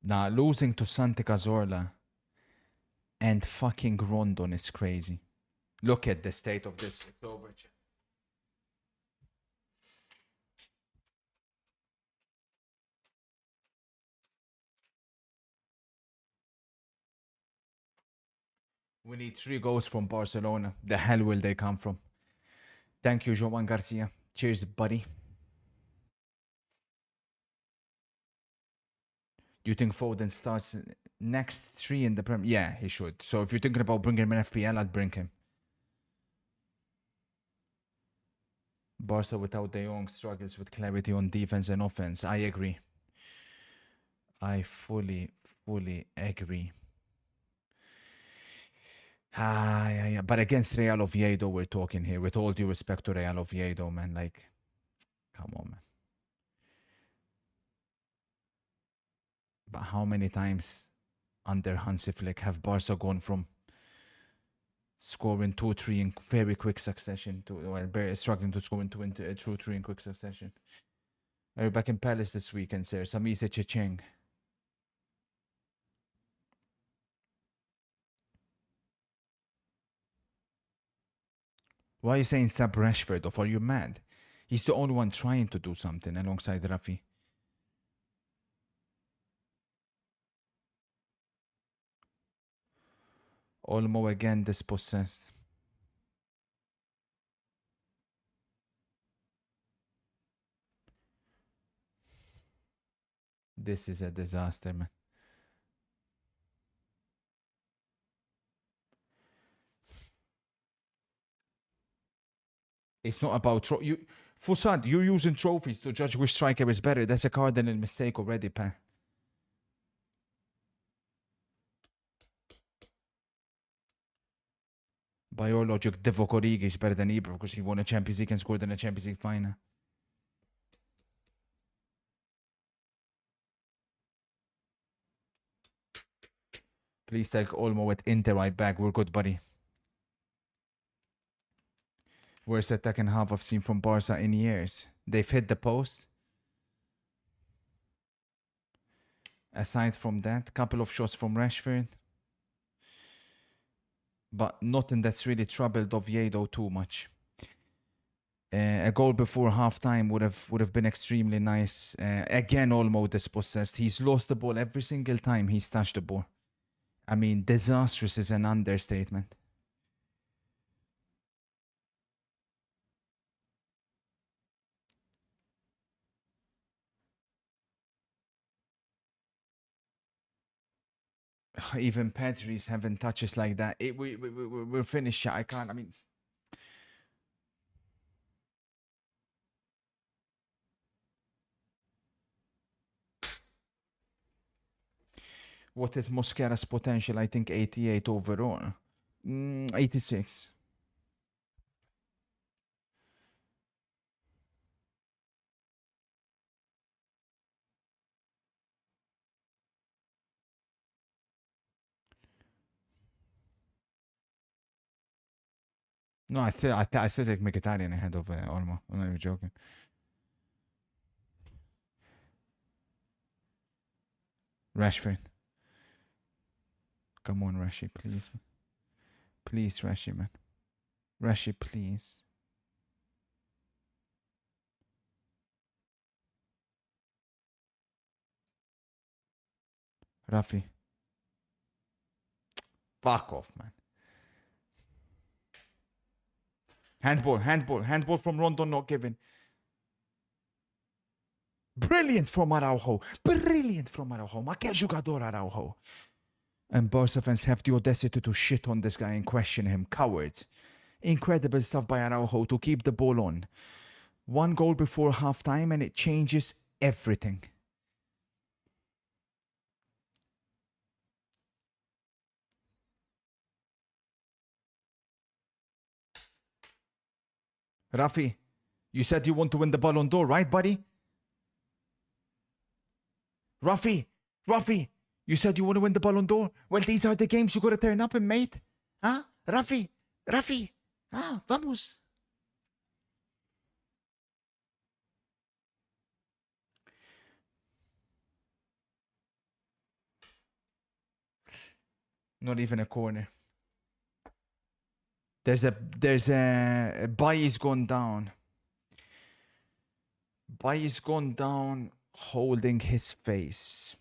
Nah, losing to Santi Cazorla and fucking Rondon is crazy. Look at the state of this. It's over. We need 3 goals from Barcelona. The hell will they come from? Thank you, Joan Garcia. Cheers, buddy. Do you think Foden starts next 3 in the Premier? Yeah, he should. So if you're thinking about bringing him in FPL, I'd bring him. Barca without De Jong struggles with clarity on defense and offense. I agree. I fully agree. Yeah. But against Real Oviedo, we're talking here. With all due respect to Real Oviedo, man. Like, come on, man. But how many times under Hansi Flick have Barca gone from scoring 2-3 in very quick succession to struggling to score in 2-3 in quick succession? Are you back in Palace this weekend, sir? Samise Chicheng. Why are you saying Sab Rashford off? Are you mad? He's the only one trying to do something alongside Rafi. Olmo again dispossessed. This is a disaster, man. It's not about Fusad, you're using trophies to judge which striker is better. That's a cardinal mistake already, pa. By your logic, Divock Origi is better than Ibra because he won a Champions League and scored in a Champions League final. Please take Olmo with Inter right back. We're good, buddy. Worst attacking half I've seen from Barca in years. They've hit the post. Aside from that, couple of shots from Rashford. But nothing that's really troubled Oviedo too much. A goal before halftime would have been extremely nice. Again, Olmo dispossessed. He's lost the ball every single time he's touched the ball. I mean, disastrous is an understatement. Even Pedri's having touches like that. We're finished. I can't. I mean, what is Mosquera's potential? I think 88 overall. 86. No, I still take Mkhitaryan ahead of Olmo. I'm not even joking. Rashford. Come on, Rashi, please. Please, Rashi, man. Rashi, please. Rafi. Fuck off, man. Handball from Rondon, not given. Brilliant from Araujo. Ma che giocatore Araujo. And Barca fans have the audacity to shit on this guy and question him. Cowards. Incredible stuff by Araujo to keep the ball on. 1 goal before halftime and it changes everything. Rafi, you said you want to win the Ballon d'Or, right, buddy? Rafi, you said you want to win the Ballon d'Or? Well, these are the games you got to turn up in, mate. Huh? Rafi. Vamos. Not even a corner. There's a Bailly's gone down. Bailly's gone down, holding his face.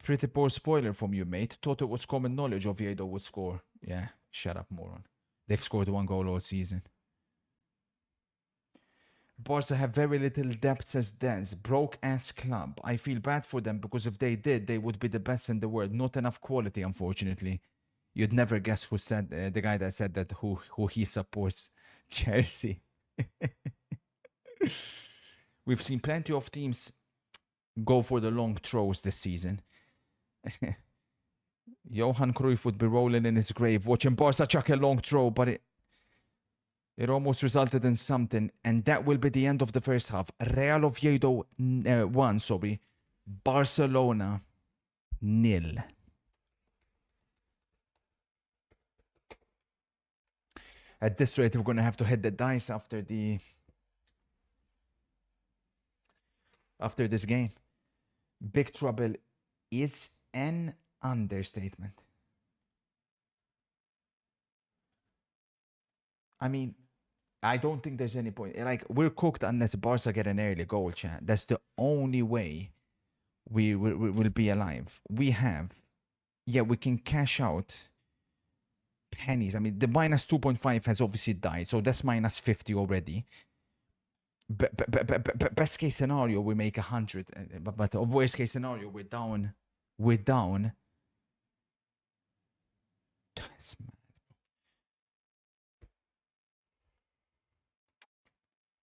Pretty poor spoiler from you, mate. Thought it was common knowledge Oviedo would score. Yeah, shut up, moron. They've scored 1 goal all season. Barca have very little depth, says Dez. Broke-ass club. I feel bad for them because if they did, they would be the best in the world. Not enough quality, unfortunately. You'd never guess who said, the guy that said that, who he supports. Chelsea. We've seen plenty of teams go for the long throws this season. Johan Cruyff would be rolling in his grave watching Barca chuck a long throw, but it almost resulted in something, and that will be the end of the first half. Real Oviedo 1, Barcelona 0. At this rate, we're going to have to hit the dice after this game. Big trouble is an understatement. I mean, I don't think there's any point. Like, we're cooked unless Barca get an early goal, chat. That's the only way we will be alive. We can cash out pennies. I mean, the minus 2.5 has obviously died, so that's minus 50 already. Best case scenario, we make 100. But worst case scenario, we're down. That's mad.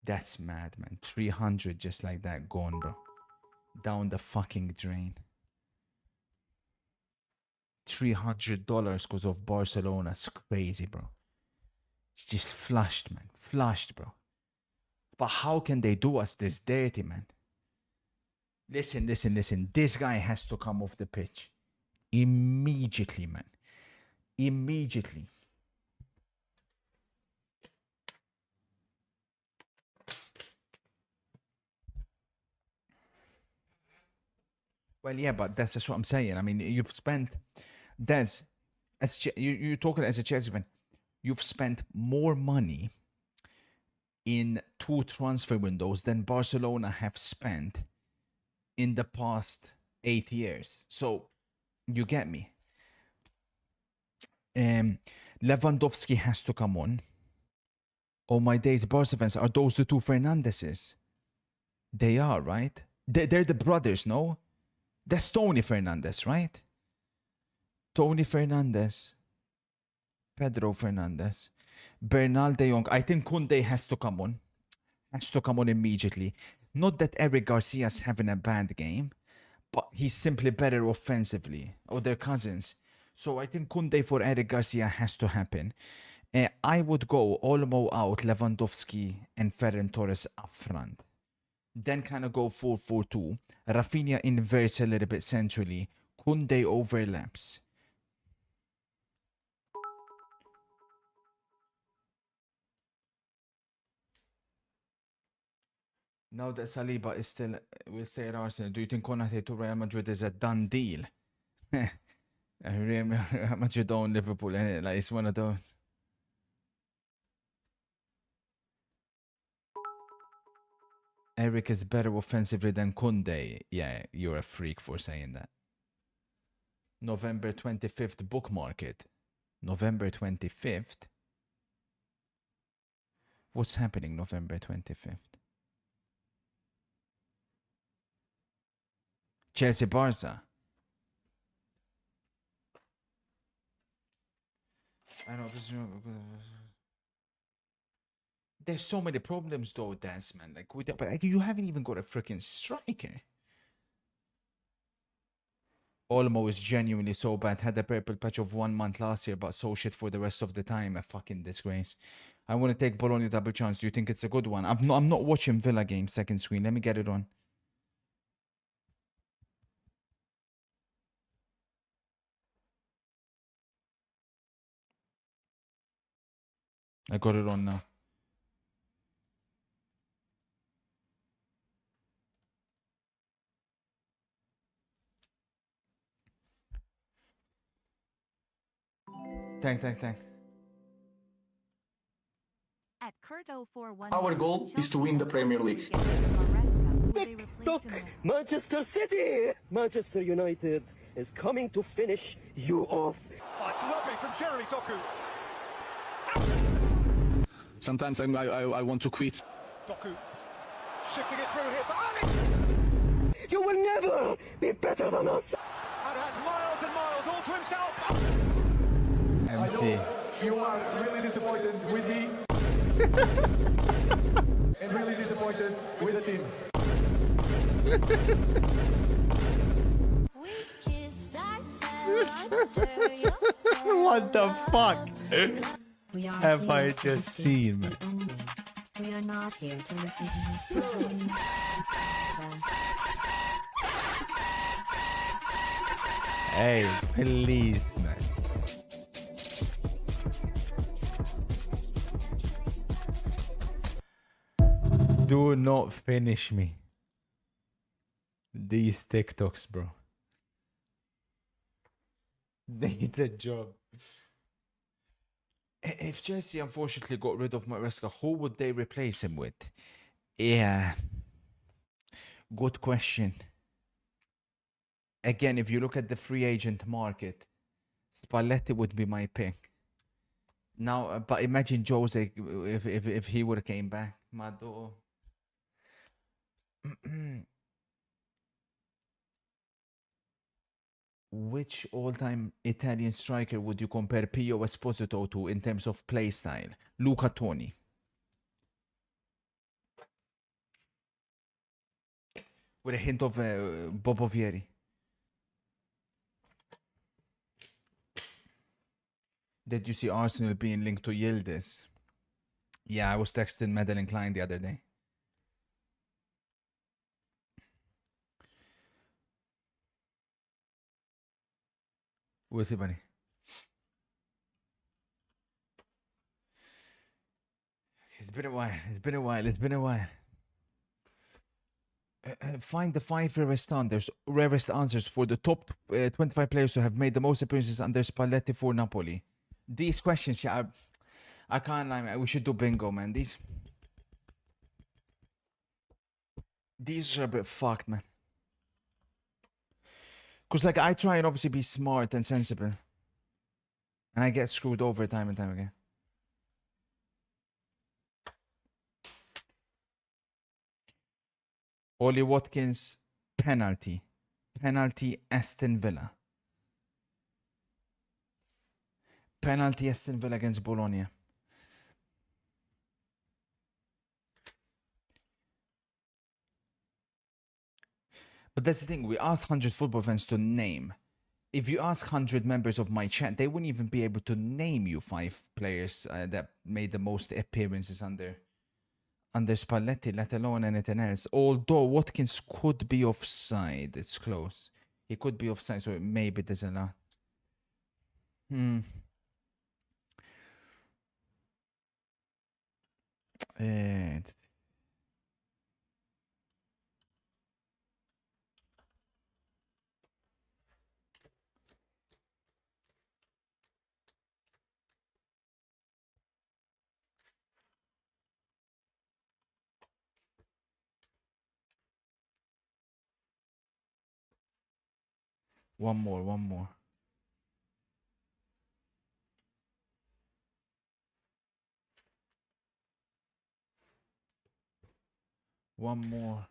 That's mad, man. 300 just like that gone, bro. Down the fucking drain. $300 because of Barcelona. It's crazy, bro. It's just flushed, man. Flushed, bro. But how can they do us this dirty, man? Listen. This guy has to come off the pitch. Immediately, man. Immediately. Well, yeah, but that's just what I'm saying. I mean, you've spent... Des, you're talking as a Chelsea fan. You've spent more money in 2 transfer windows than Barcelona have spent in the past 8 years. So, you get me. Lewandowski has to come on. Oh my days, Barca fans, are those the 2 Fernandeses? They are, right? They're the brothers, no? That's Tony Fernandes, right? Tony Fernandes. Pedro Fernandes. Bernal de Jong. I think Koundé has to come on. Has to come on immediately. Not that Eric Garcia's having a bad game, but he's simply better offensively. Or they're cousins. So I think Koundé for Eric Garcia has to happen. I would go Olmo out, Lewandowski and Ferran Torres up front. Then kind of go 4-4-2. Rafinha inverts a little bit centrally. Koundé overlaps. Now that Saliba is still will stay at Arsenal, do you think Konate to Real Madrid is a done deal? Real Madrid own Liverpool, like it's one of those. Eric is better offensively than Koundé. Yeah, you're a freak for saying that. November 25th bookmark it. November 25th? What's happening November 25th? Chelsea Barca. I know. There's so many problems though, Dance, man. Like, you haven't even got a freaking striker. Olmo is genuinely so bad. Had a purple patch of 1 month last year, but so shit for the rest of the time. A fucking disgrace. I want to take Bologna double chance. Do you think it's a good one? I'm not watching Villa game second screen. Let me get it on. I got it on now. Thank. At Kurt 041. Our goal is to win the Premier League. Look, Manchester City! Manchester United is coming to finish you off. Oh, it's lovely from Jeremy Doku. Sometimes I want to quit. Doku shifting it through here for Alex. You will never be better than us. And has miles and miles all to himself. MC. You are really disappointed with me. And really disappointed with the team. What the fuck have I just seen, man? We are not here to listen to you. Hey, please, man. Do not finish me. These TikToks, bro. Needs a job. If Chelsea unfortunately got rid of Maresca, who would they replace him with? Yeah. Good question. Again, if you look at the free agent market, Spalletti would be my pick. Now, but imagine Jose if he would have came back. Mado. Which all-time Italian striker would you compare Pio Esposito to in terms of play style? Luca Toni. With a hint of Bobovieri. Did you see Arsenal being linked to Yildiz? Yeah, I was texting Madeline Klein the other day. With you, buddy. It's been a while. Find the 5 rarest answers for the top 25 players who have made the most appearances under Spalletti for Napoli. These questions, yeah, I can't lie, man. We should do bingo, man. These are a bit fucked, man. Because, like, I try and obviously be smart and sensible. And I get screwed over time and time again. Ollie Watkins, penalty. Penalty, Aston Villa. Penalty, Aston Villa against Bologna. But that's the thing, we asked 100 football fans to name. If you ask 100 members of my chat, they wouldn't even be able to name you 5 players that made the most appearances under Spalletti, let alone anything else. Although Watkins could be offside, it's close. He could be offside, so maybe there's a lot. One more. One more.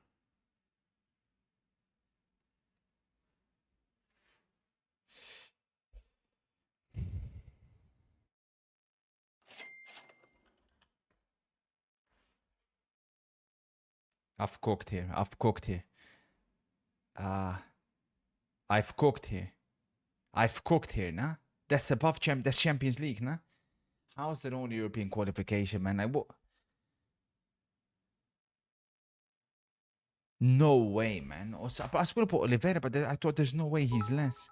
I've cooked here. I've cooked here, nah? That's above that's Champions League, nah? How's the only European qualification, man? No way, man. I was going to put Oliveira, but I thought there's no way he's less.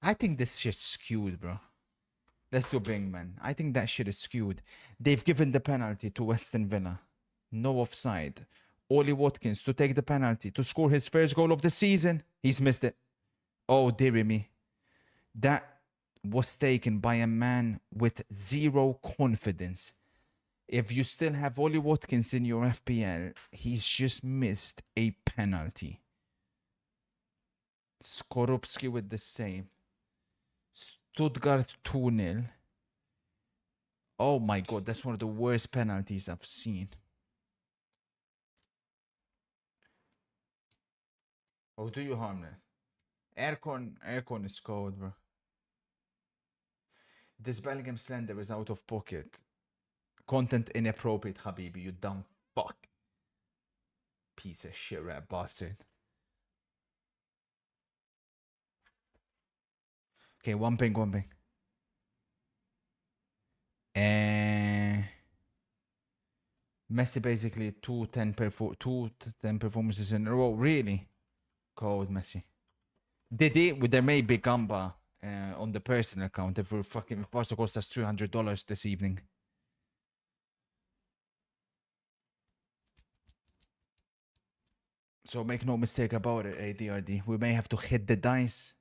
I think this shit's skewed, bro. Let's do Bing, man. I think that shit is skewed. They've given the penalty to Aston Villa. No offside. Ollie Watkins to take the penalty to score his first goal of the season. He's missed it. Oh, dearie me. That was taken by a man with zero confidence. If you still have Ollie Watkins in your FPL, he's just missed a penalty. Skorupski with the same. Stuttgart 2-0. Oh my god, that's one of the worst penalties I've seen. Oh, do you harm that? Aircon is cold, bro. This Bellingham slender is out of pocket. Content inappropriate, Habibi, you dumb fuck. Piece of shit rat bastard. Okay, one ping. Messi basically 2-10 performances in a row. Really? Cold Messi. Did he? There may be Gamba on the personal account if Barca cost us $300 this evening. So make no mistake about it, ADRD. We may have to hit the dice.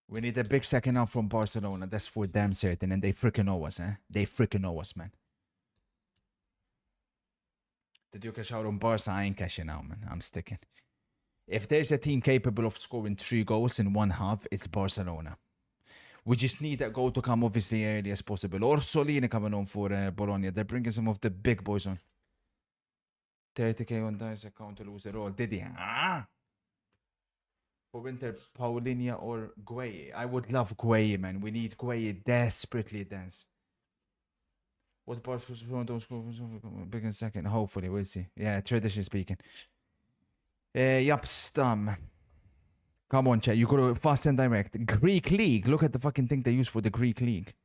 We need a big second half from Barcelona. That's for damn certain. And they freaking know us, eh? They freaking know us, man. Did you cash out on Barca? I ain't cashing out, man. I'm sticking. If there's a team capable of scoring 3 goals in one half, it's Barcelona. We just need that goal to come obviously early as possible. Orsolini coming on for Bologna. They're bringing some of the big boys on. 30k on Dice account to lose it all. Did he? For Winter, Paulinho or Gueye. I would love Gueye, man. We need Gueye desperately, dance. What part don't score big in second? Hopefully, we'll see. Yeah, traditionally speaking. Yup, Stum. Come on, chat. You go to fast and direct. Greek League. Look at the fucking thing they use for the Greek League.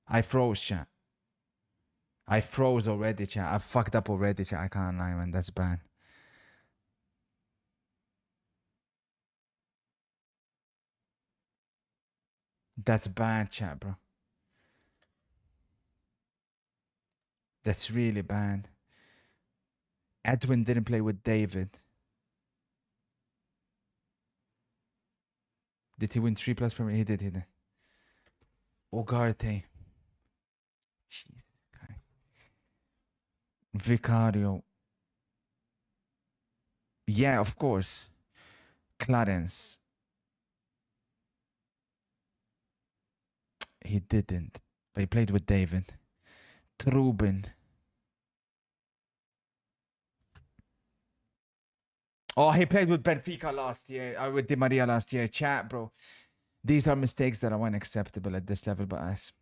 I froze, chat. I froze already, chat. I fucked up already, chat. I can't lie, man. That's bad. That's bad, chat, bro. That's really bad. Edwin didn't play with David. Did he win 3+ Premier? He did. Ugarte. Jesus Christ. Vicario. Yeah, of course. Clarence. He didn't. But he played with David. Trubin. Oh, he played with Benfica last year. With Di Maria last year. Chat, bro. These are mistakes that are unacceptable at this level, but us.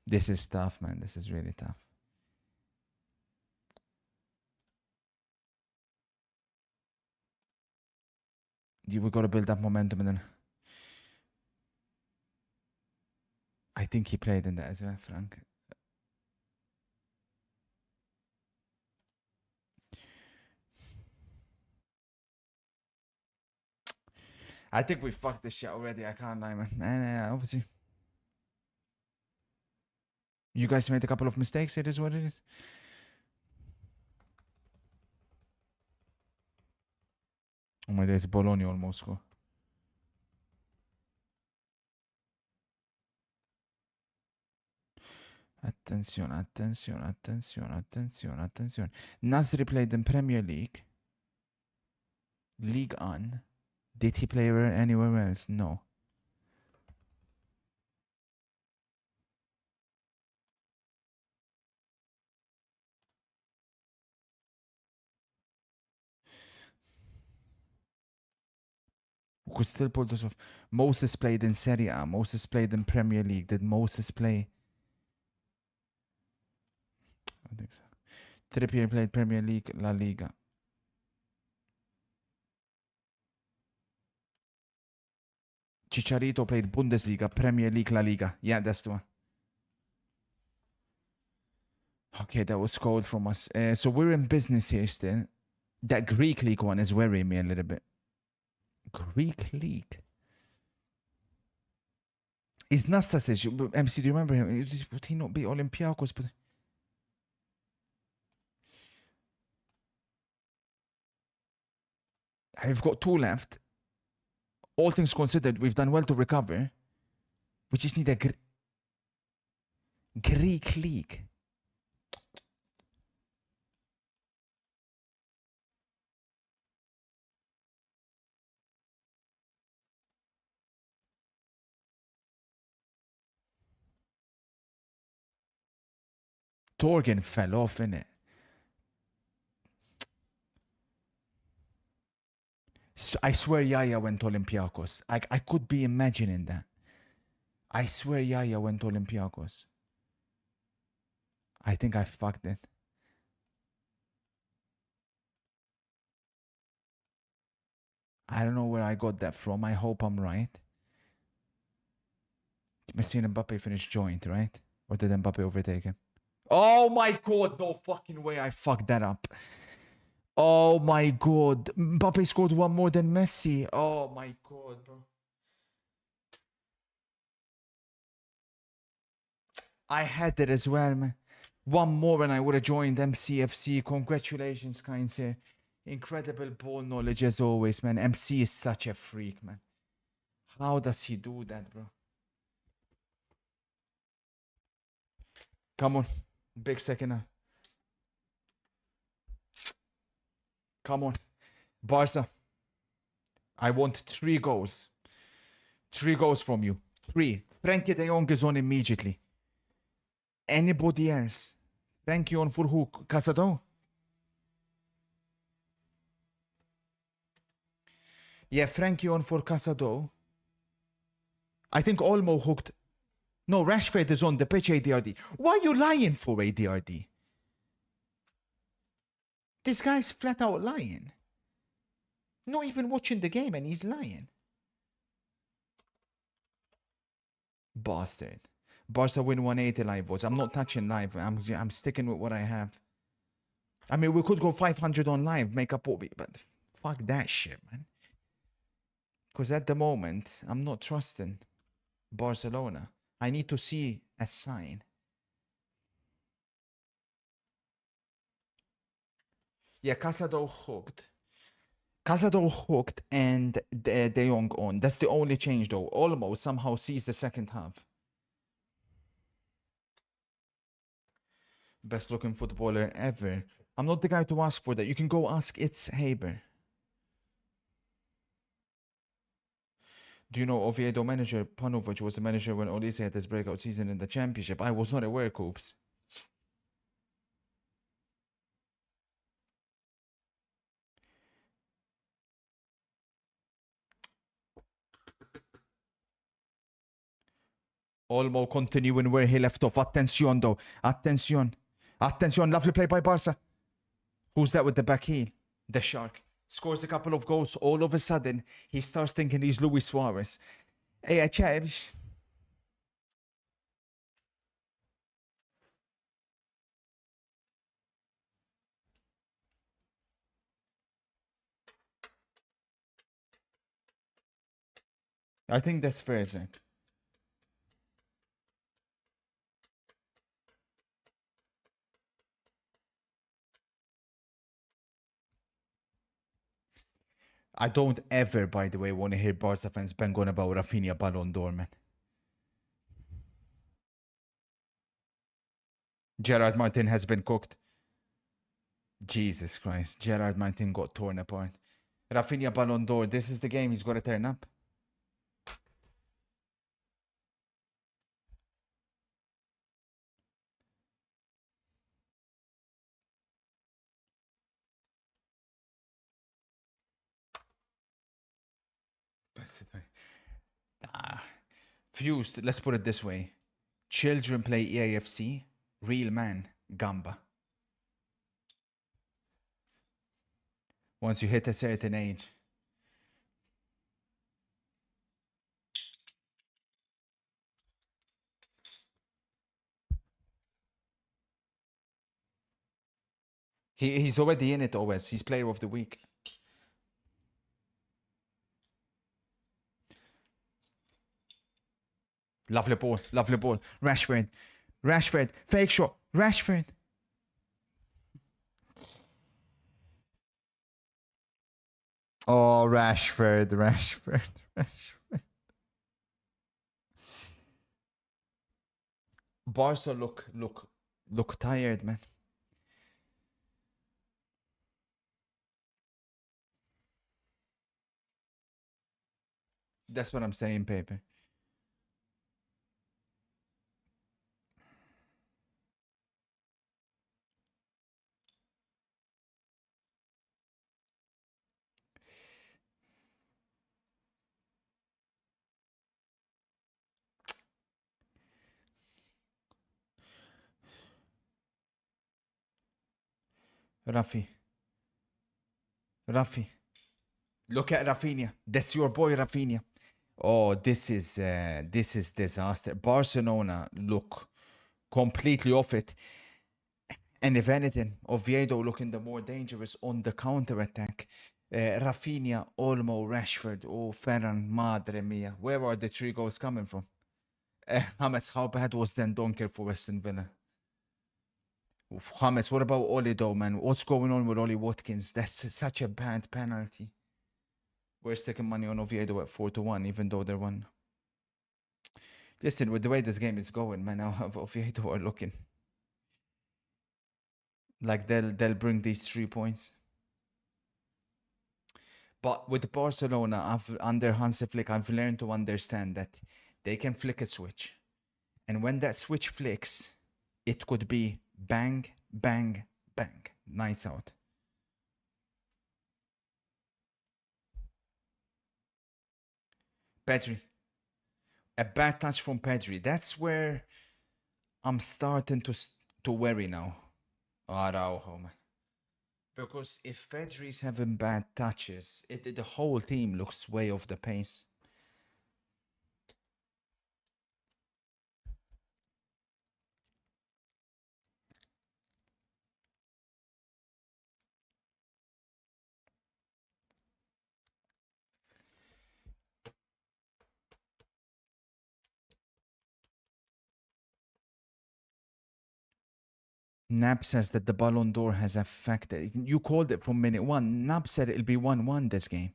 This is tough, man. This is really tough. We got to build up momentum and then... I think he played in that as well, Frank. I think we fucked this shit already. I can't lie, man. Obviously. You guys made a couple of mistakes. It is what it is. Oh my days, Bologna almost score. Attention. Nasri played in Premier League. League on. Did he play anywhere else? No. We could still pull this off. Moses played in Serie A. Moses played in Premier League. Did Moses play? I think so. Trippier played Premier League, La Liga. Chicharito played Bundesliga, Premier League, La Liga. Yeah, that's the one. Okay, that was cold from us. So we're in business here still. That Greek League one is worrying me a little bit. Greek League? Is Nastasic, MC, do you remember him? Would he not be Olympiacos? But we've got 2 left. All things considered, we've done well to recover. We just need a Greek league. Torgen fell off, innit? I swear Yaya went Olympiacos. I could be imagining that. I swear Yaya went Olympiacos. I think I fucked it. I don't know where I got that from. I hope I'm right. Messi and Mbappe finished joint, right? Or did Mbappe overtake him? Oh my god, no fucking way I fucked that up. Oh my god. Mbappe scored 1 more than Messi. Oh my god, bro. I had it as well, man. 1 more and I would have joined MCFC. Congratulations, kind sir. Incredible ball knowledge as always, man. MC is such a freak, man. How does he do that, bro? Come on. Big second half. Come on. Barca. I want 3 goals. 3 goals from you. 3. Frankie de Jong is on immediately. Anybody else? Frankie on for who? Casado? Yeah, Frankie on for Casado. I think Olmo hooked. No, Rashford is on the pitch, ADRD. Why are you lying for, ADRD? This guy's flat out lying. Not even watching the game and he's lying. Bastard. Barca win 180 live votes. I'm not touching live. I'm sticking with what I have. I mean, we could go 500 on live, make up what we... But fuck that shit, man. Because at the moment, I'm not trusting Barcelona. I need to see a sign. Yeah, Casado hooked. Casado hooked and De Jong on. That's the only change though. Almost somehow sees the second half. Best looking footballer ever. I'm not the guy to ask for that. You can go ask It's Haber. Do you know Oviedo manager Panovic was the manager when Olise had his breakout season in the championship? I was not aware, Coops. Olmo continuing where he left off. Attention though. Attention. Attention. Lovely play by Barca. Who's that with the back heel? The Shark. Scores a couple of goals. All of a sudden, he starts thinking he's Luis Suarez. Hey, I think that's fair, Zach. I don't ever, by the way, want to hear Barca fans bang on about Rafinha Ballon d'Or, man. Gerard Martin has been cooked. Jesus Christ. Gerard Martin got torn apart. Rafinha Ballon d'Or. This is the game. He's got to turn up. Fused, let's put it this way. Children play EAFC. Real man, Gamba. Once you hit a certain age. He's already in it, OS. He's player of the week. Lovely ball. Lovely ball. Rashford. Rashford. Fake shot. Rashford. Oh, Rashford. Rashford. Rashford. Barca look tired, man. That's what I'm saying, Pepe. Rafi. Look at Rafinha. That's your boy, Rafinha. Oh, this is disaster. Barcelona look completely off it. And if anything, Oviedo looking the more dangerous on the counter attack. Rafinha, Olmo, Rashford, oh Ferran, madre mia. Where are the 3 goals coming from? James, how bad was then Donker for Western Villa? James, what about Oli though, man? What's going on with Oli Watkins? That's such a bad penalty. We're sticking money on Oviedo at 4-1, even though they're 1. Listen, with the way this game is going, man, now Oviedo are looking like they'll bring these 3 points. But with Barcelona, under Hansi Flick, I've learned to understand that they can flick a switch. And when that switch flicks, it could be bang, bang, bang. Nights out. Pedri. A bad touch from Pedri. That's where I'm starting to worry now. Araujo, man. Because if Pedri's having bad touches, the whole team looks way off the pace. Nab says that the Ballon d'Or has affected. You called it from minute 1. Nab said it'll be 1-1 this game.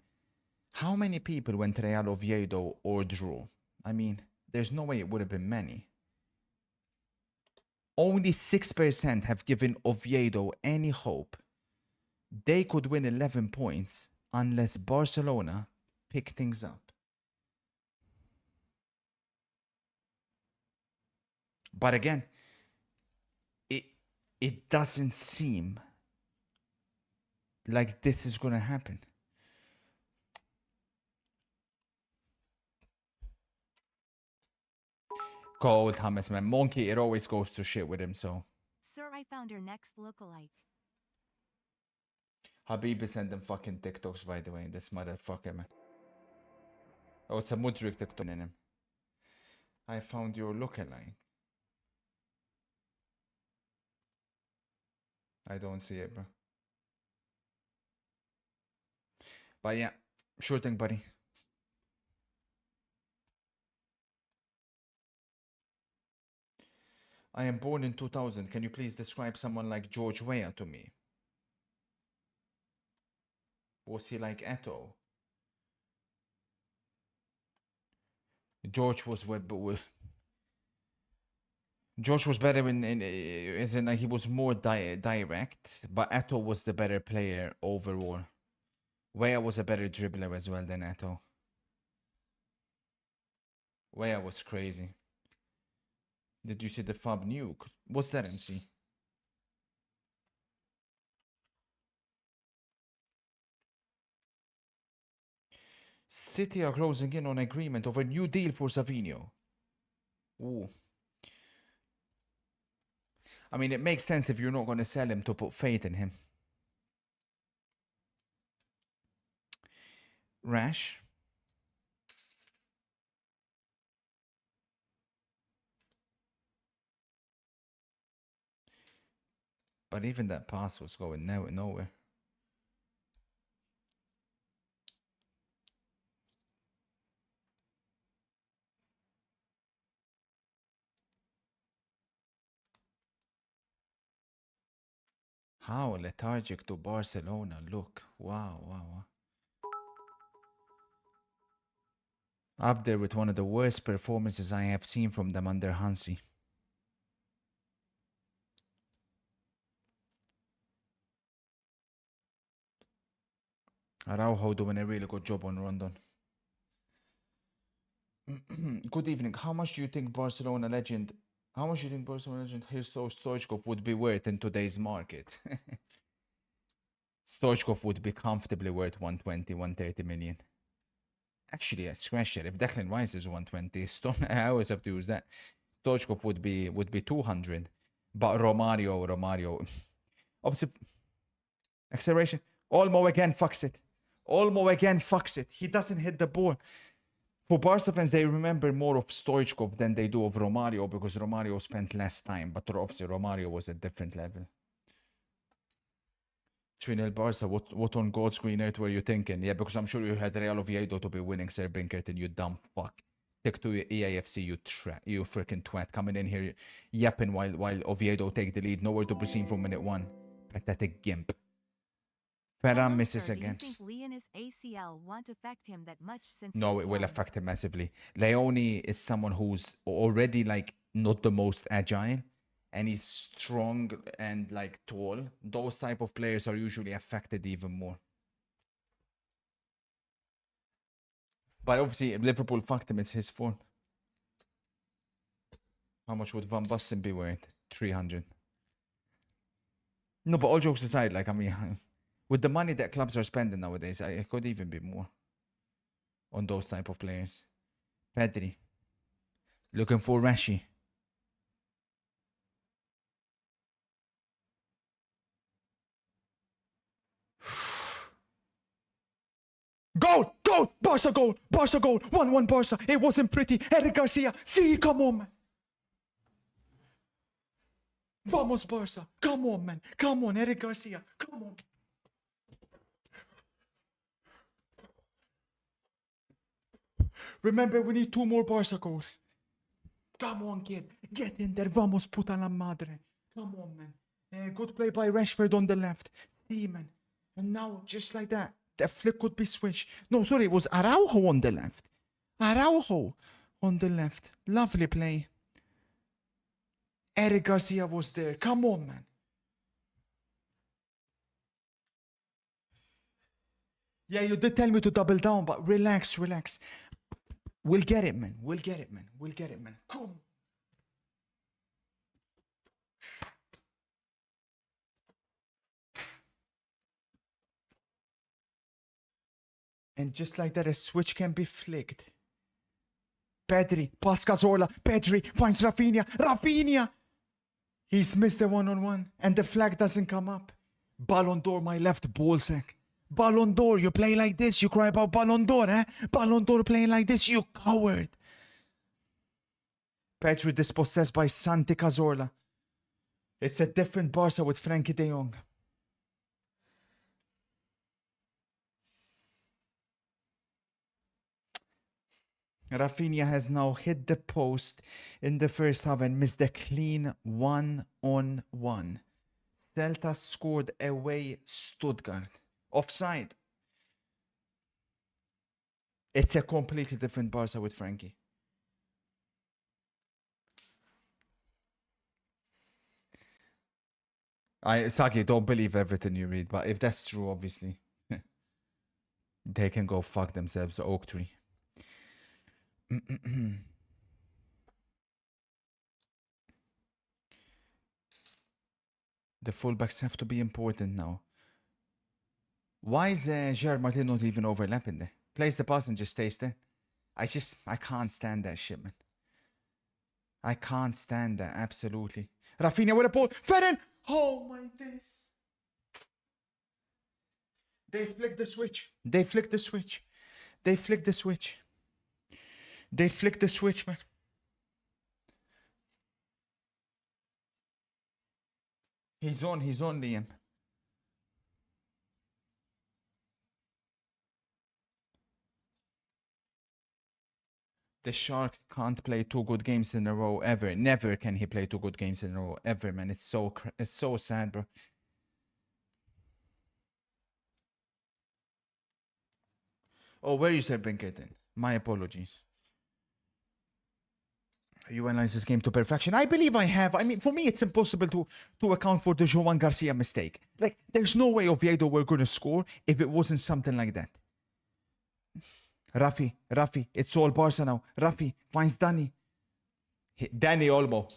How many people went Real Oviedo or drew? I mean, there's no way it would have been many. Only 6% have given Oviedo any hope. They could win 11 points unless Barcelona pick things up. But again, it doesn't seem like this is going to happen. Cold Thomas, man. Monkey, it always goes to shit with him, so. Sir, I found your next lookalike. Habib is sending fucking TikToks, by the way. This motherfucker, man. Oh, it's a Mudrik TikTok in him. I found your lookalike. I don't see it, bro. But yeah, sure thing, buddy. I am born in 2000. Can you please describe someone like George Weah to me? Was he like Eto? George was George was better as in like he was more direct, but Eto was the better player overall. Weah was a better dribbler as well than Eto. Weah was crazy. Did you see the Fab nuke? What's that, MC? City are closing in on agreement over a new deal for Savinho. Ooh. I mean, it makes sense if you're not going to sell him to put faith in him. Rash. But even that pass was going nowhere. How lethargic to Barcelona look. Wow, wow, wow. Up there with one of the worst performances I have seen from them under Hansi. Araujo doing a really good job on Rondon. Good evening. How much do you think Barcelona legend Hristo Stoichkov would be worth in today's market? Stoichkov would be comfortably worth 120, 130 million. Actually, I scratched it. If Declan Rice is 120, I always have to use that. Stoichkov would be 200. But Romario. Obviously, acceleration. Olmo again fucks it. He doesn't hit the ball. For Barca fans, they remember more of Stoichkov than they do of Romario because Romario spent less time. But obviously, Romario was a different level. 3-0 Barca, what on God's green earth were you thinking? Yeah, because I'm sure you had Real Oviedo to be winning, Sir Binkerton, you dumb fuck. Stick to your EAFC, you freaking twat. Coming in here yapping while Oviedo take the lead. Nowhere to be seen from minute one. Pathetic gimp. Ferran misses again. Do you think Leonis ACL won't affect him that much since No, it will affect him massively. Leone is someone who's already like not the most agile. And he's strong and like tall. Those type of players are usually affected even more. But obviously, Liverpool fucked him. It's his fault. How much would Van Basten be worth? 300. No, but all jokes aside, like, I mean, with the money that clubs are spending nowadays, it could even be more on those type of players. Pedri. Looking for Rashi. Goal! Barca goal! 1-1 Barca. It wasn't pretty. Eric Garcia. See, come on, man. Vamos, Barca. Come on, man. Come on, Eric Garcia. Come on. Remember, we need 2 more Barca goals. Come on, kid. Get in there. Vamos, puta la madre. Come on, man. Good play by Rashford on the left. See, man. And now, just like that. The flick could be switched. No, sorry, it was Araujo on the left. Araujo on the left. Lovely play. Eric Garcia was there. Come on, man. Yeah, you did tell me to double down, but relax. We'll get it, man. Come. And just like that, a switch can be flicked. Pedri, pass Cazorla. Pedri finds Rafinha. He's missed the one-on-one. And the flag doesn't come up. Ballon d'Or, my left ballsack. Ballon d'Or, you play like this. You cry about Ballon d'Or, eh? Ballon d'Or playing like this, you coward. Pedri dispossessed by Santi Cazorla. It's a different Barca with Frankie de Jong. Rafinha has now hit the post in the first half and missed a clean 1-on-1. Celta scored away Stuttgart. Offside. It's a completely different Barca with Frankie. Saki, don't believe everything you read, but if that's true, obviously, they can go fuck themselves, the oak tree. The fullbacks have to be important now. Why is Gerard Martin not even overlapping there? Plays the pass and just stays there. I can't stand that shit, man. I can't stand that, absolutely. Rafinha with a ball. Ferran! Oh my days. They flicked the switch. They flicked the switch, man. He's on, Liam. The Shark can't play 2 good games in a row ever. Never can he play 2 good games in a row ever, man. It's so sad, bro. Oh, where you said Pinkerton? My apologies. You analyze this game to perfection. I believe I have. I mean, for me, it's impossible to account for the Joan Garcia mistake. Like, there's no way Oviedo were going to score if it wasn't something like that. Rafi, it's all Barca now. Rafi finds Danny. Danny Olmo.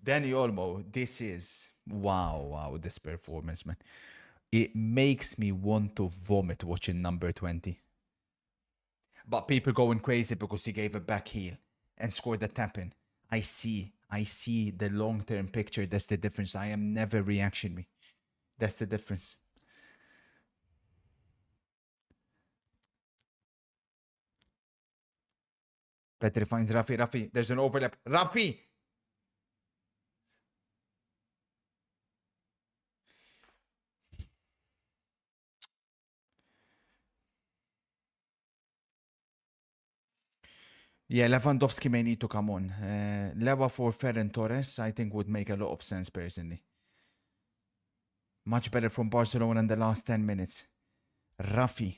Danny Olmo, this is... Wow, this performance, man. It makes me want to vomit watching number 20. But people going crazy because he gave a back heel and scored the tap-in. I see the long-term picture. That's the difference. I am never reactionary. That's the difference. Petri finds Rafi. There's an overlap. Rafi! Yeah, Lewandowski may need to come on. Lewa for Ferran Torres, I think, would make a lot of sense, personally. Much better from Barcelona in the last 10 minutes. Rafi.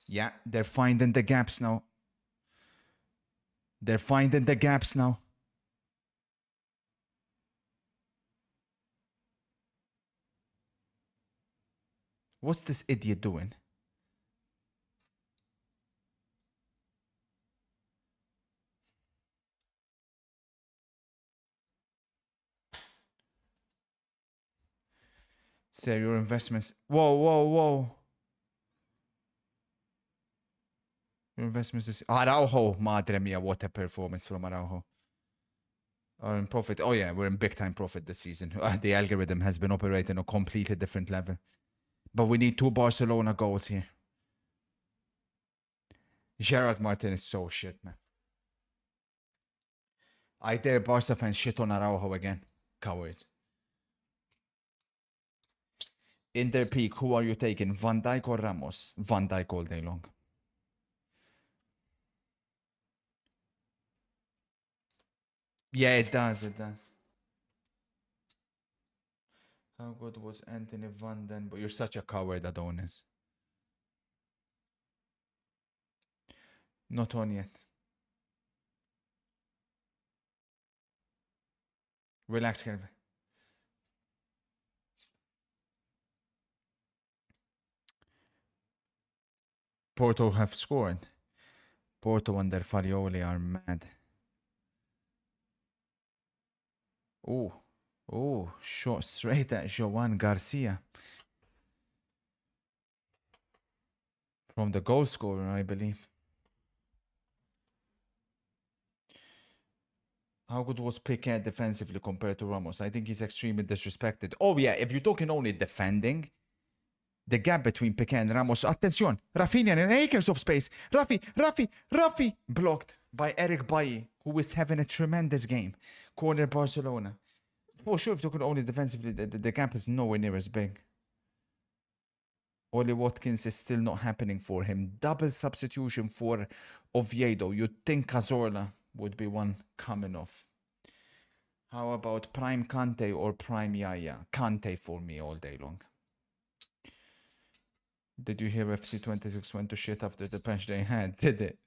Yeah, they're finding the gaps now. What's this idiot doing? Sir, your investments... Whoa. Your investments is... Araujo, madre mia, what a performance from Araujo. Are in profit. Oh yeah, we're in big time profit this season. The algorithm has been operating on a completely different level. But we need 2 Barcelona goals here. Gerard Martin is so shit, man. I dare Barca fans shit on Araujo again. Cowards. In their peak, who are you taking? Van Dijk or Ramos? Van Dijk all day long. Yeah, it does. How good was Anthony Van Den? But you're such a coward, Adonis. Not on yet. Relax, Kelvin. Porto have scored. Porto under Farioli are mad. Oh, shot straight at Joan Garcia. From the goal scorer, I believe. How good was Piqué defensively compared to Ramos? I think he's extremely disrespected. Oh yeah, if you're talking only defending, the gap between Piqué and Ramos. Attention, Rafinha in acres of space. Rafi, blocked by Eric Bailly, who is having a tremendous game. Corner Barcelona. For sure, if you're talking only defensively, the gap is nowhere near as big. Oli Watkins is still not happening for him. Double substitution for Oviedo. You'd think Cazorla would be one coming off. How about Prime Kante or Prime Yaya? Kante for me all day long. Did you hear FC26 went to shit after the patch they had? Did it?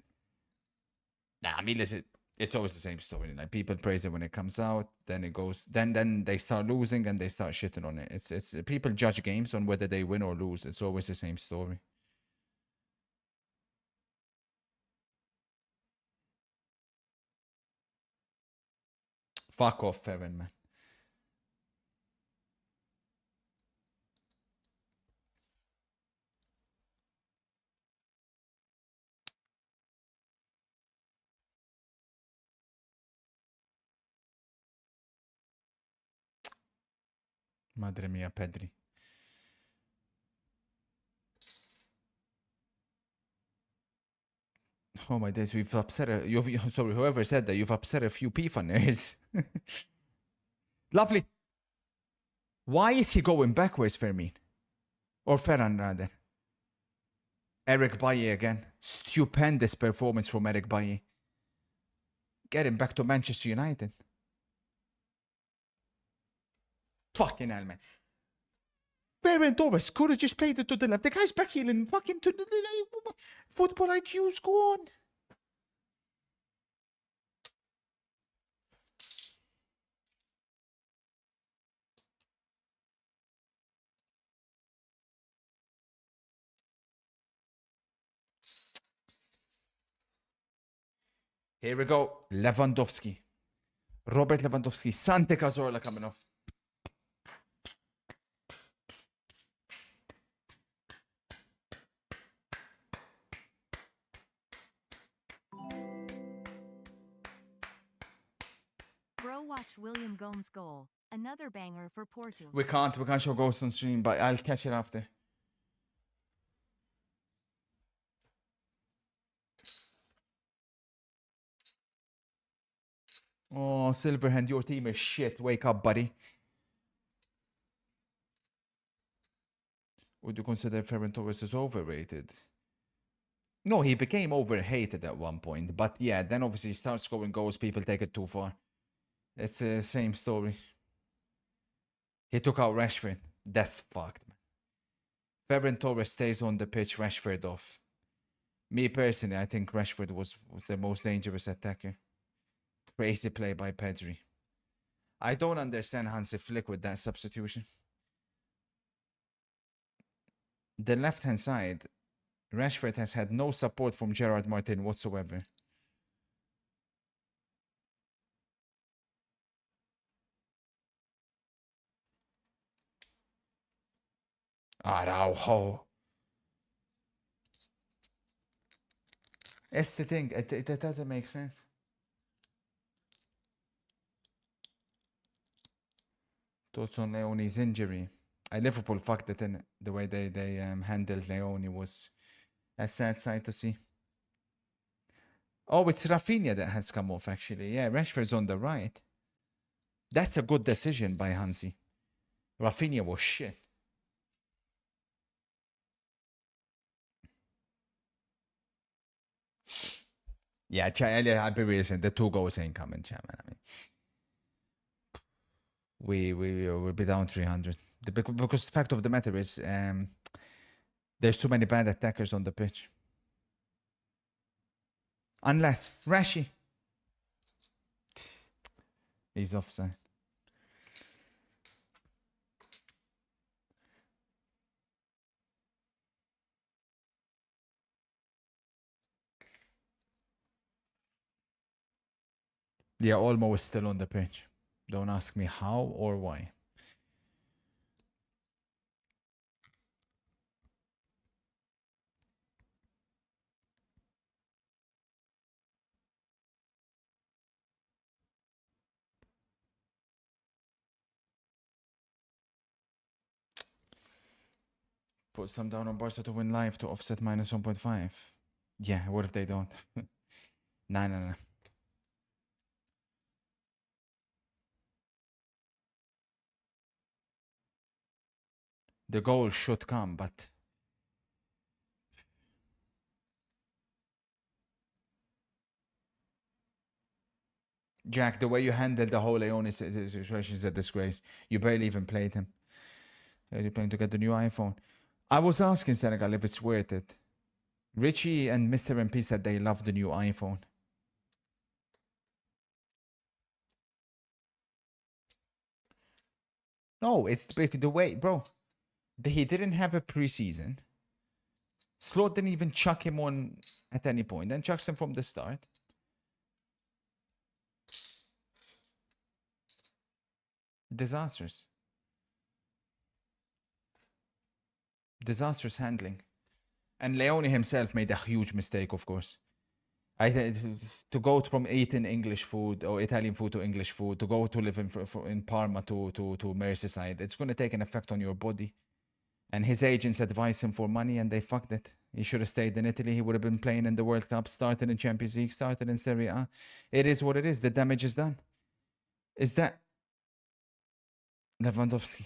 Nah, I mean, listen, it's always the same story. Like, people praise it when it comes out, then it goes, then they start losing and they start shitting on it. It's people judge games on whether they win or lose. It's always the same story. Fuck off, Ferran, man. Madre mia, Pedri. Oh my days, we've upset whoever said that, you've upset a few FIFA nerds. Lovely. Why is he going backwards, Fermin? Or Ferran, rather. Eric Bailly again. Stupendous performance from Eric Bailly. Get him back to Manchester United. Fucking hell, man. Ferran Torres could have just played it to the left. The guy's back healing fucking to the football IQ's gone. Here we go. Lewandowski. Robert Lewandowski. Sante Cazorla coming off. Bro, watch William Gomes' goal. Another banger for Porto. We can't show goals on stream, but I'll catch it after. Oh, Silverhand, your team is shit. Wake up, buddy. Would you consider Ferran Torres is overrated? No, he became overhated at one point. But yeah, then obviously he starts scoring goals. People take it too far. It's the same story. He took out Rashford. That's fucked, man. Ferran Torres stays on the pitch, Rashford off. Me personally, I think Rashford was the most dangerous attacker. Crazy play by Pedri. I don't understand Hansi Flick with that substitution. The left-hand side, Rashford has had no support from Gerard Martin whatsoever. Araujo. That's the thing. It doesn't make sense. Thoughts on Leone's injury? Liverpool fucked it in. The way they handled Leone was a sad sight to see. Oh, it's Rafinha that has come off, actually. Yeah, Rashford's on the right. That's a good decision by Hansi. Rafinha was shit. Yeah, I'll be real saying the 2 goals ain't coming, man. I mean, we'll be down 300. Because the fact of the matter is, there's too many bad attackers on the pitch. Unless Rashi. He's offside. Yeah, Olmo is still on the pitch. Don't ask me how or why. Put some down on Barca to win live to offset minus 1.5. Yeah, what if they don't? Nah. The goal should come, but... Jack, the way you handled the whole Leone situation is a disgrace. You barely even played him. You're planning to get the new iPhone. I was asking Senegal if it's worth it. Richie and Mr. MP said they love the new iPhone. No, it's the way, bro. He didn't have a preseason. Slot didn't even chuck him on at any point. Then chucks him from the start. Disastrous. Disastrous handling. And Leone himself made a huge mistake, of course. To go from eating English food or Italian food to English food, to go to live in Parma to Merseyside, it's going to take an effect on your body. And his agents advised him for money and they fucked it. He should have stayed in Italy. He would have been playing in the World Cup, started in Champions League, started in Serie A. It is what it is. The damage is done. Is that Lewandowski?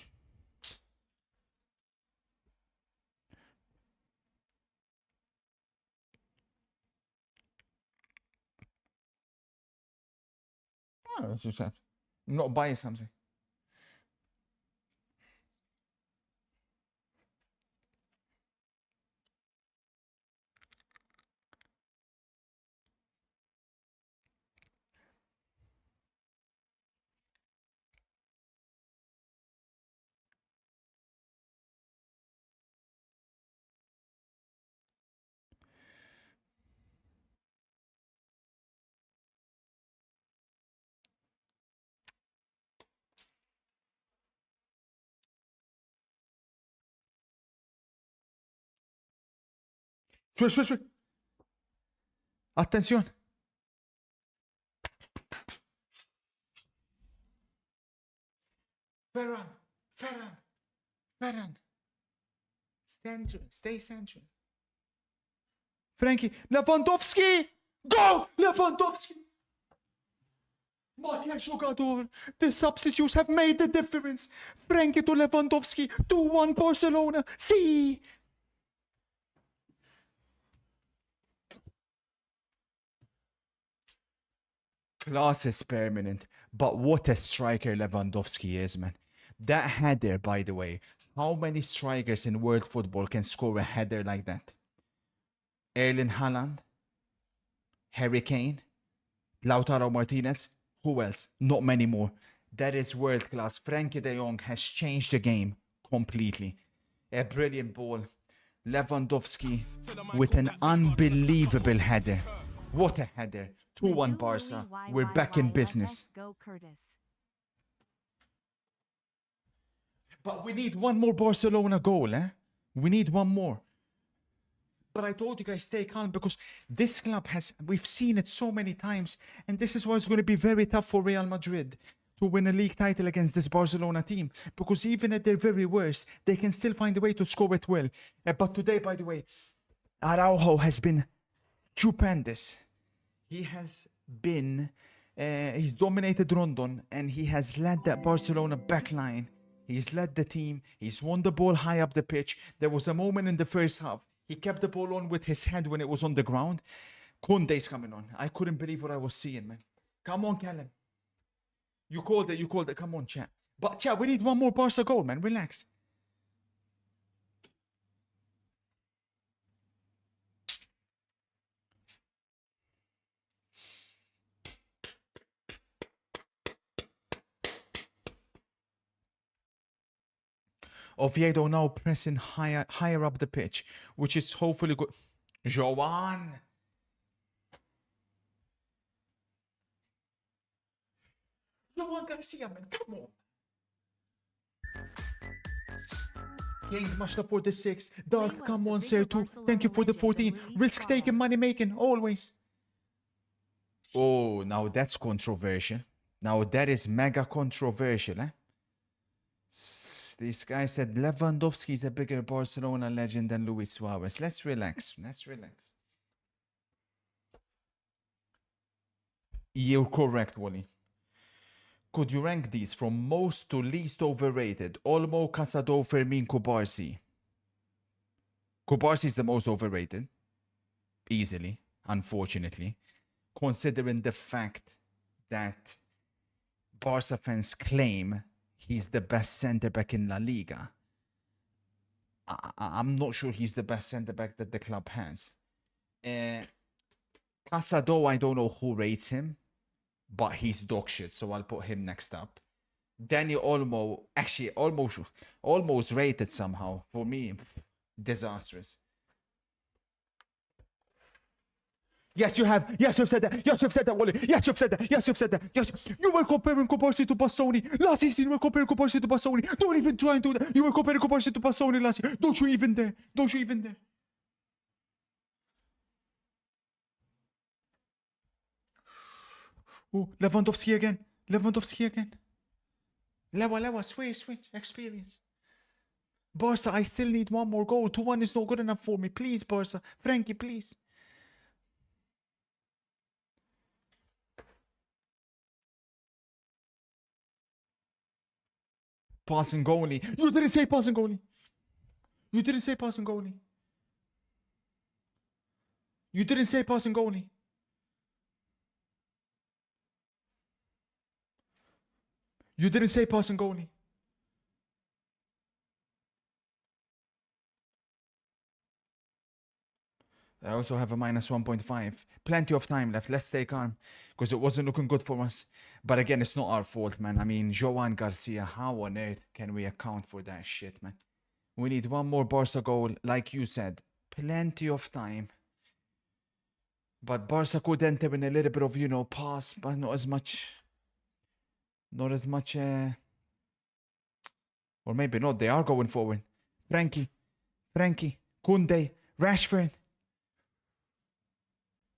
Oh, it's just that. I'm not buying something. شوي. Attenzione. Ferran. Stay central. Frankie, Lewandowski! Go! Lewandowski! Ma che giocatore! The substitutes have made the difference. Frankie to Lewandowski. 2-1 Barcelona. See! Class is permanent, but what a striker Lewandowski is, man. That header, by the way, how many strikers in world football can score a header like that? Erling Haaland, Harry Kane, Lautaro Martinez, who else? Not many more. That is world class. Frankie de Jong has changed the game completely. A brilliant ball. Lewandowski with an unbelievable header. What a header. 2-1 Barca. We're back in business. Go Curtis. But we need one more Barcelona goal, eh? We need one more. But I told you guys, stay calm, because this club we've seen it so many times, and this is why it's going to be very tough for Real Madrid to win a league title against this Barcelona team, because even at their very worst, they can still find a way to score it well. But today, by the way, Araujo has been stupendous. He has been, he's dominated Rondon, and he has led that Barcelona backline. He's led the team. He's won the ball high up the pitch. There was a moment in the first half. He kept the ball on with his head when it was on the ground. Koundé's coming on. I couldn't believe what I was seeing, man. Come on, Callum. You called it. Come on, chat. But, chat, we need one more Barca goal, man. Relax. Oviedo now pressing higher up the pitch, which is hopefully good. Joan Garcia, man, come on. King, Mashta for the 6. Dark, come on, sir, 2. Thank you for the 14. Risk taking, money making, always. Oh, now that's controversial. Now that is mega controversial, eh? This guy said Lewandowski is a bigger Barcelona legend than Luis Suarez. Let's relax. You're correct, Wally. Could you rank these from most to least overrated? Olmo, Casado, Fermin, Kubarsi. Kubarsi is the most overrated. Easily, unfortunately. Considering the fact that Barca fans claim he's the best centre-back in La Liga. I'm not sure he's the best centre-back that the club has. Casado, I don't know who rates him, but he's dog shit, so I'll put him next up. Danny Olmo, actually almost rated somehow. For me, disastrous. Yes, you have. Yes, you've said that. Yes, you've said that, Wally. Yes, you've said that. Yes, you've said that. Yes, you were comparing Kubarsi to Bastoni. Last season, you were comparing Kubarsi to Bastoni. Don't even try and do that. You were comparing Kubarsi to Bastoni last year. Don't you even dare. Oh, Lewandowski again. Lewa, switch. Experience. Barca, I still need one more goal. 2-1 is not good enough for me. Please, Barca. Frankie, please. Passing goalie. You didn't say passing goalie. You didn't say passing goalie. I also have a minus 1.5. Plenty of time left. Let's stay calm, because it wasn't looking good for us. But again, it's not our fault, man. I mean, Joan Garcia, how on earth can we account for that shit, man? We need one more Barca goal, like you said. Plenty of time. But Barca could enter in a little bit of, pass, but not as much. Or maybe not. They are going forward. Frankie, Koundé, Rashford.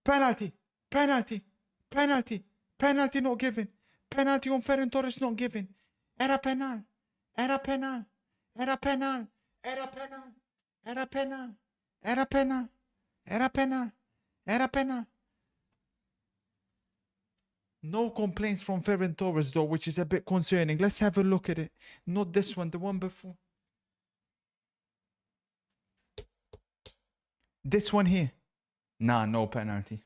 Penalty. Penalty. Penalty. Penalty not given. Penalty on Ferran Torres not given. Era penal. Era penal. Era penal. Era penal. Era penal. Era penal. Era penal. Era penal. No complaints from Ferran Torres though, which is a bit concerning. Let's have a look at it. Not this one, the one before. This one here. Nah, no penalty.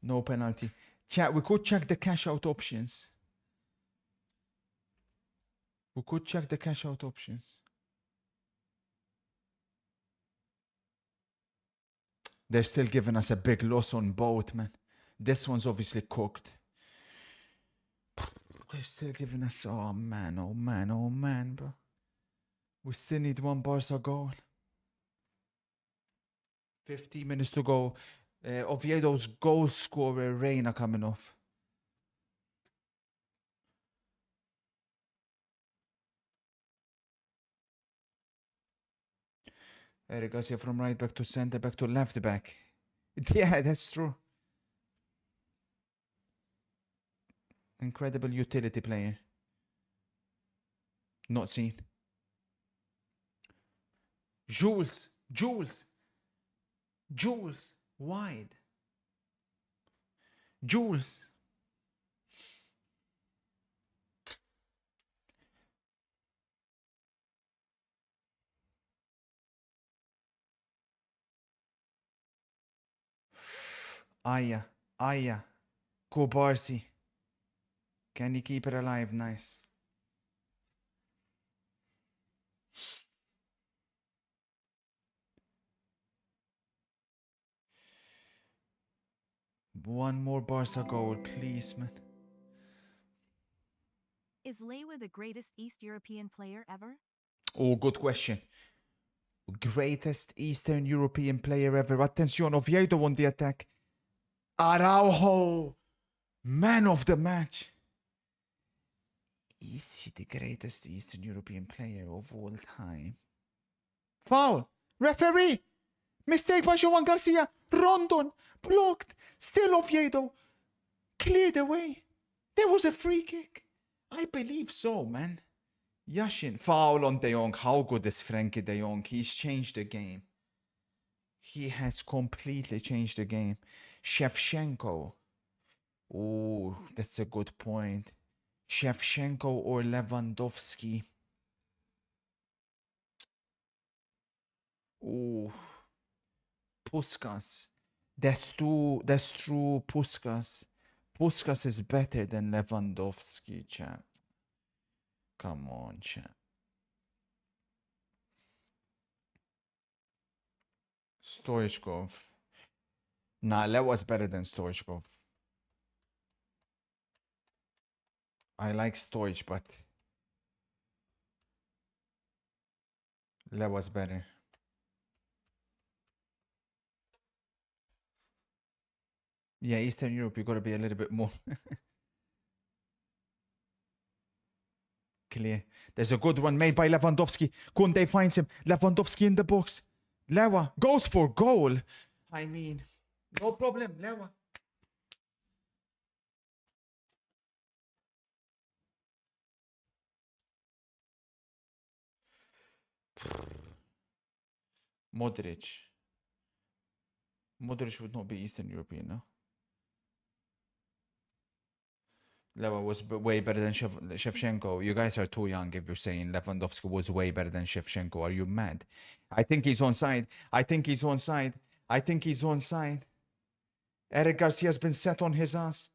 No penalty. Chat, we could check the cash out options. We could check the cash out options. They're still giving us a big loss on both, man. This one's obviously cooked. They're still giving us... Oh, man, oh, man, oh, man, bro. We still need one Barca goal. 15 minutes to go. Oviedo's goal scorer, Reina, coming off. Eric Garcia from right back to center back to left back. Yeah, that's true. Incredible utility player. Not seen. Jules. Wide. Jules. Aya. Kobarsi. Can he keep it alive? Nice. One more Barca goal, please, man. Is Lewa the greatest East European player ever? Oh, good question. Greatest Eastern European player ever. Attention, Oviedo on the attack. Araujo, man of the match. Is he the greatest Eastern European player of all time? Foul. Referee. Mistake by Joan Garcia. Rondon. Blocked. Still Oviedo. Cleared away. There was a free kick. I believe so, man. Yashin. Foul on De Jong. How good is Frenkie De Jong? He's changed the game. He has completely changed the game. Shevchenko. Oh, that's a good point. Shevchenko or Lewandowski. Oh, Puskas. That's true. Puskas. Puskas is better than Lewandowski, chat. Come on, chat. Stoichkov. Nah, Lewa's better than Stoichkov. I like Stoich, but Lewa's better. Yeah, Eastern Europe, you gotta be a little bit more clear. There's a good one made by Lewandowski. Kunde finds him. Lewandowski in the box. Lewa goes for goal. I mean, no problem, Lewa. Modric. Modric would not be Eastern European, no? Lewa was way better than Shevchenko. You guys are too young if you're saying Lewandowski was way better than Shevchenko. Are you mad? I think he's onside. Eric Garcia's been set on his ass.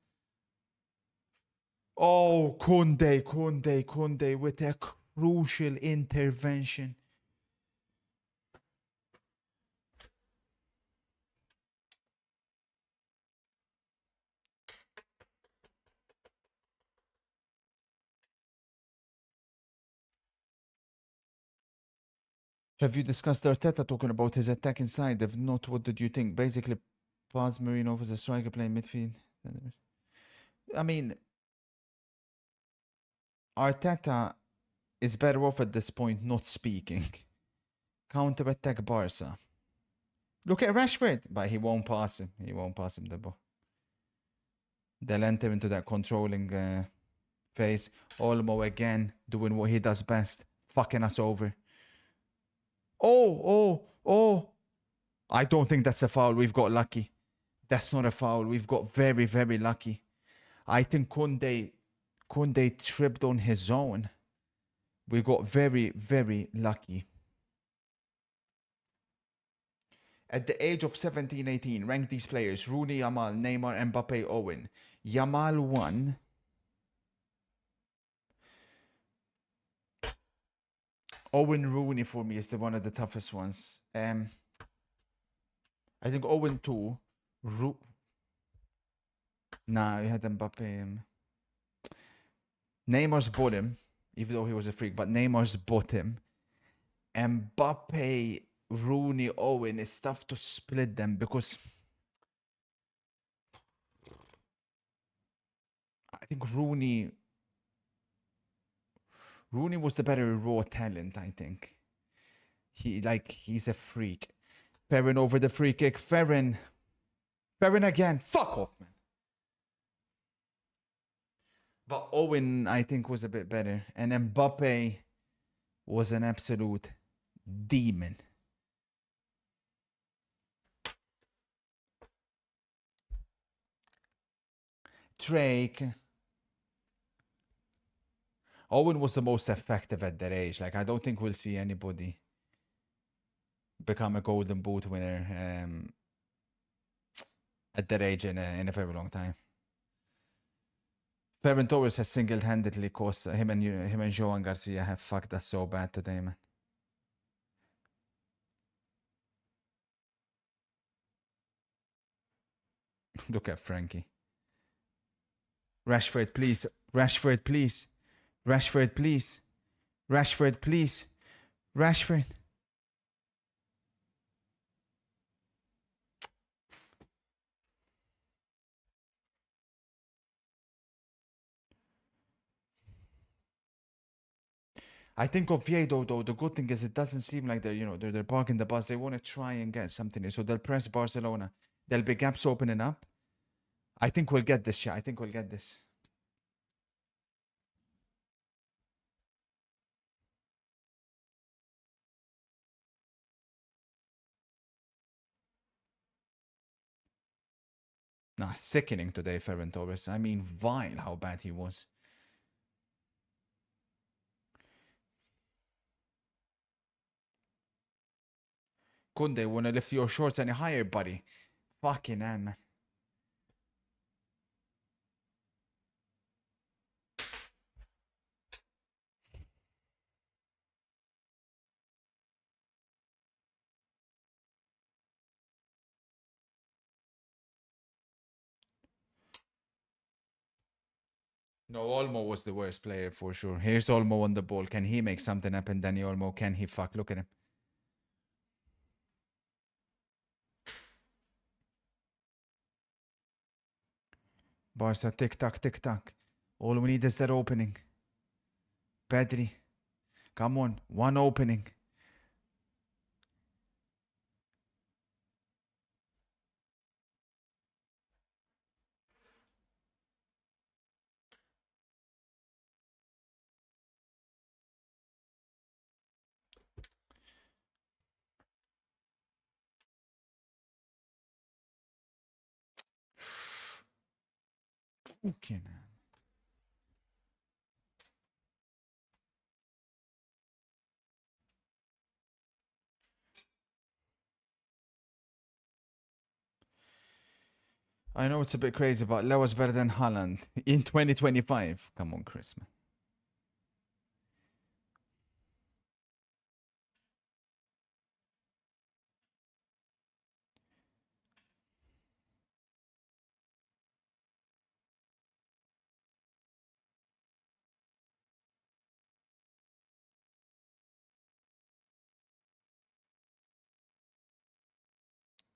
Oh, Kunde with a crucial intervention. Have you discussed Arteta talking about his attack inside? If not, what did you think? Basically, Paz Marino as a striker playing midfield. I mean, Arteta is better off at this point not speaking. Counter-attack Barca. Look at Rashford. But he won't pass him. He won't pass him the ball. They'll enter into that controlling phase. Olmo again doing what he does best. Fucking us over. Oh. I don't think that's a foul. We've got lucky. That's not a foul. We've got very, very lucky. I think Kunde tripped on his own. We got very, very lucky. At the age of 17, 18, rank these players. Rooney, Yamal, Neymar, Mbappe, Owen. Yamal 1. Owen Rooney for me is one of the toughest ones. I think Owen 2. Nah, you had Mbappe. Neymar's bottom, even though he was a freak, but Neymar's bottom. Mbappe, Rooney, Owen, it's tough to split them because I think Rooney was the better raw talent, I think. He's a freak. Ferran over the free kick. Ferran again. Fuck off, man. But Owen, I think, was a bit better. And Mbappe was an absolute demon. Drake. Owen was the most effective at that age. Like, I don't think we'll see anybody become a golden boot winner at that age in a very long time. Ferran Torres has single-handedly caused him and Joan Garcia have fucked us so bad today, man. Look at Frankie. Rashford, please. Rashford, please. Rashford, please. Rashford, please. Rashford. I think Oviedo, though, the good thing is it doesn't seem like they're parking the bus. They want to try and get something. So they'll press Barcelona. There'll be gaps opening up. I think we'll get this shot. I think we'll get this. Nah, sickening today, Ferran Torres. I mean, vile how bad he was. Kunde, wanna lift your shorts any higher, buddy? Fucking hell, man. No, Olmo was the worst player for sure. Here's Olmo on the ball. Can he make something happen, Danny Olmo? Can he fuck? Look at him. Barca, tick-tock, tick-tock. All we need is that opening. Pedri. Come on. One opening. Fucking hell. I know it's a bit crazy, but Lewa's better than Haaland in 2025. Come on, Chris, man.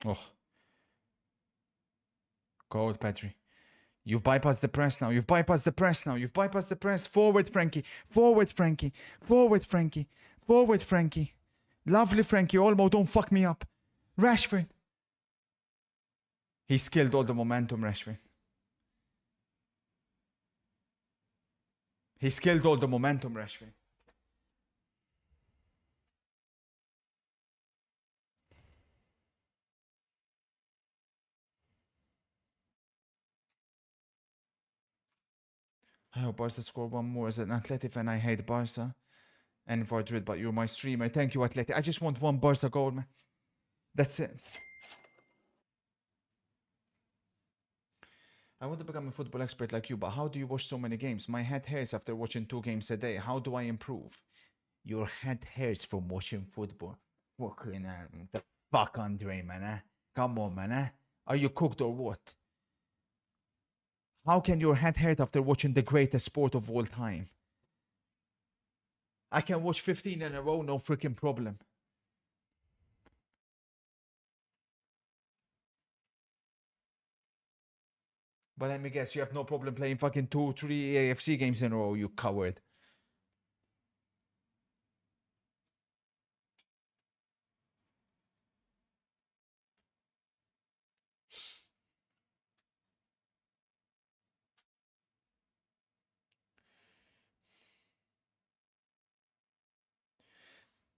Oh. Go out, Pedri. You've bypassed the press now. You've bypassed the press now. You've bypassed the press. Forward, Frankie. Forward, Frankie. Forward, Frankie. Forward, Frankie. Lovely, Frankie. Olmo, don't fuck me up. Rashford. He's killed all the momentum, Rashford. He's killed all the momentum, Rashford. I hope Barca score one more. As an Athletic fan, I hate Barca and Madrid, but you're my streamer. Thank you, Athletic. I just want one Barca goal, man. That's it. I want to become a football expert like you, but how do you watch so many games? My head hurts after watching 2 games a day. How do I improve? Your head hurts from watching football. Fucking the fuck, Andre, man, eh? Come on, man, eh? Are you cooked or what? How can your head hurt after watching the greatest sport of all time? I can watch 15 in a row, no freaking problem. But let me guess, you have no problem playing fucking 2, 3 AFC games in a row, you coward.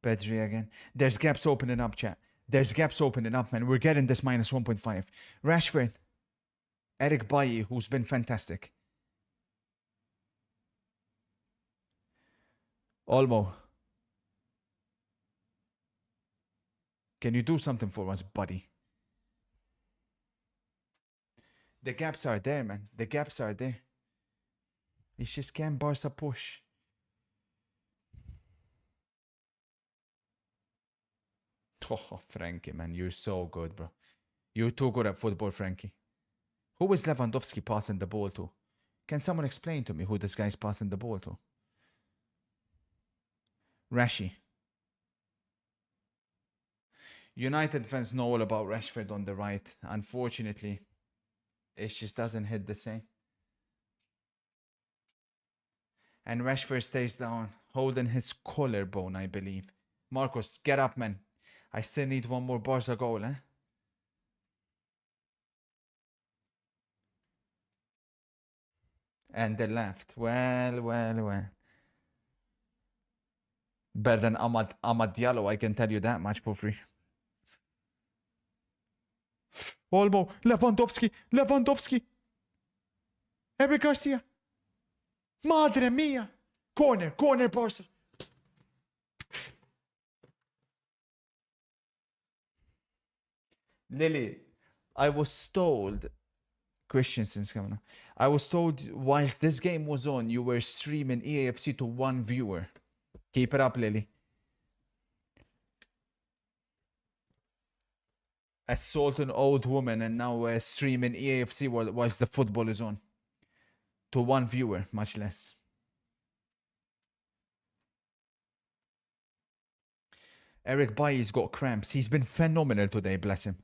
Bedri again. There's gaps opening up, chat. There's gaps opening up, man. We're getting this minus 1.5. Rashford. Eric Bailly, who's been fantastic. Olmo. Can you do something for us, buddy? The gaps are there, man. The gaps are there. It's just can Barca push. Oh, Frankie, man. You're so good, bro. You're too good at football, Frankie. Who is Lewandowski passing the ball to? Can someone explain to me who this guy's passing the ball to? Rashi. United fans know all about Rashford on the right. Unfortunately, it just doesn't hit the same. And Rashford stays down, holding his collarbone, I believe. Marcos, get up, man. I still need one more Barca goal, eh? And the left. Well. Better than Amad Diallo, I can tell you that much for free. Olmo, Lewandowski. Eric Garcia. Madre mia. Corner, Barca. Lily, I was told, Christensen's coming up. I was told whilst this game was on, you were streaming EAFC to 1 viewer. Keep it up, Lily. Assault an old woman and now streaming EAFC whilst the football is on. To 1 viewer, much less. Eric Bailly's got cramps. He's been phenomenal today, bless him.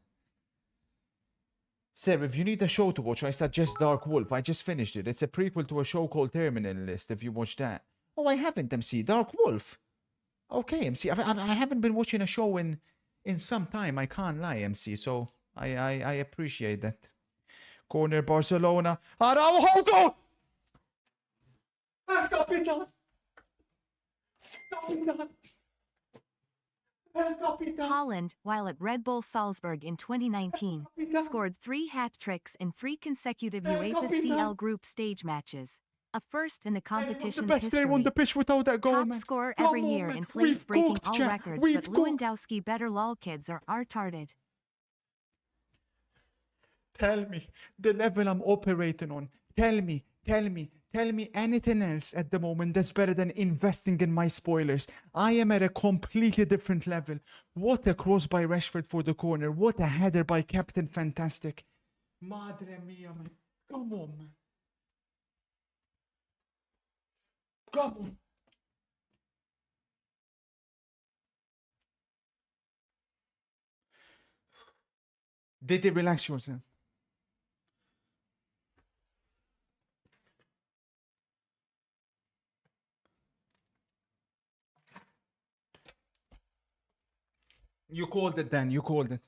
Sir, if you need a show to watch, I suggest Dark Wolf. I just finished it. It's a prequel to a show called Terminal List, if you watch that. Oh, I haven't, MC. Dark Wolf. Okay, MC. I haven't been watching a show in some time. I can't lie, MC. So I appreciate that. Corner, Barcelona. Araujo! El Capitan! Holland, while at Red Bull Salzburg in 2019, scored 3 hat-tricks in 3 consecutive UEFA CL group stage matches. A first in the competition's the best history. player on the pitch without that goal, Top man. scorer Come every on, year man. in place, breaking cooked, all chat. records, We've but cooked. Lewandowski better lol kids are retarded. Tell me the level I'm operating on. Tell me anything else at the moment that's better than investing in my spoilers. I am at a completely different level. What a cross by Rashford for the corner. What a header by Captain Fantastic. Madre mia, man. Come on, man. Come on. Did you relax yourself? You called it, Dan. You called it.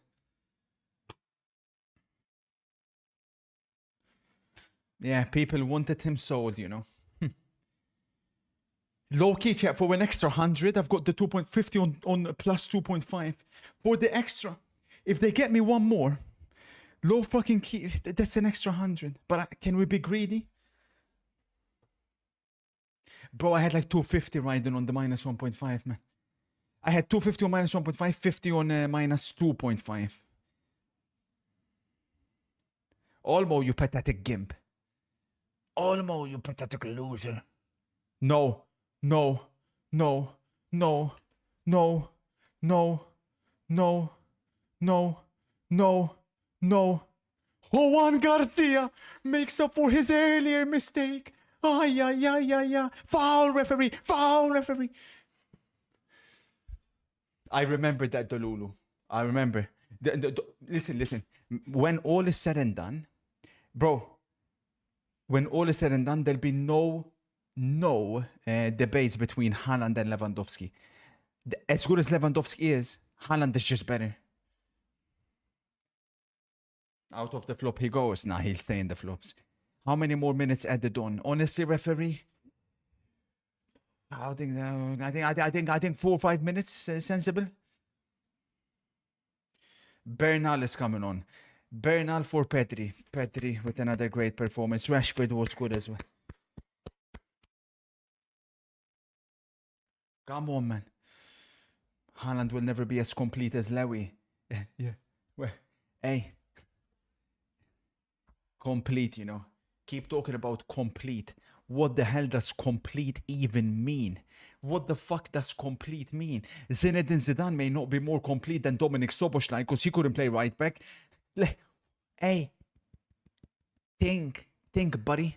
Yeah, people wanted him sold, you know. Low key, chat, for an extra 100, I've got the 2.50 on plus 2.5. For the extra, if they get me one more, low fucking key, that's an extra 100. But can we be greedy? Bro, I had like 250 riding on the minus 1.5, man. I had 250 on minus 1.5, 50 on minus 2.5. Olmo, you pathetic gimp. Olmo, you pathetic loser. No, no, no, no, no, no, no, no, no, no. Juan Garcia makes up for his earlier mistake. Ay, ay, ay, ay, ay. Foul referee, foul referee. I remember that, Dolulu. I remember. Listen. When all is said and done, bro, when all is said and done, there'll be no debates between Haaland and Lewandowski. As good as Lewandowski is, Haaland is just better. Out of the flop he goes. Nah, he'll stay in the flops. How many more minutes added on? Honestly, referee, I think 4 or 5 minutes sensible. Bernal is coming on. Bernal for Petri. Petri with another great performance. Rashford was good as well. Come on, man. Haaland will never be as complete as Lewy. Yeah. Well, hey. Complete, you know. Keep talking about complete. What the hell does complete even mean? What the fuck does complete mean? Zinedine Zidane may not be more complete than Dominic Szoboszlai because he couldn't play right back. Hey. Think, buddy.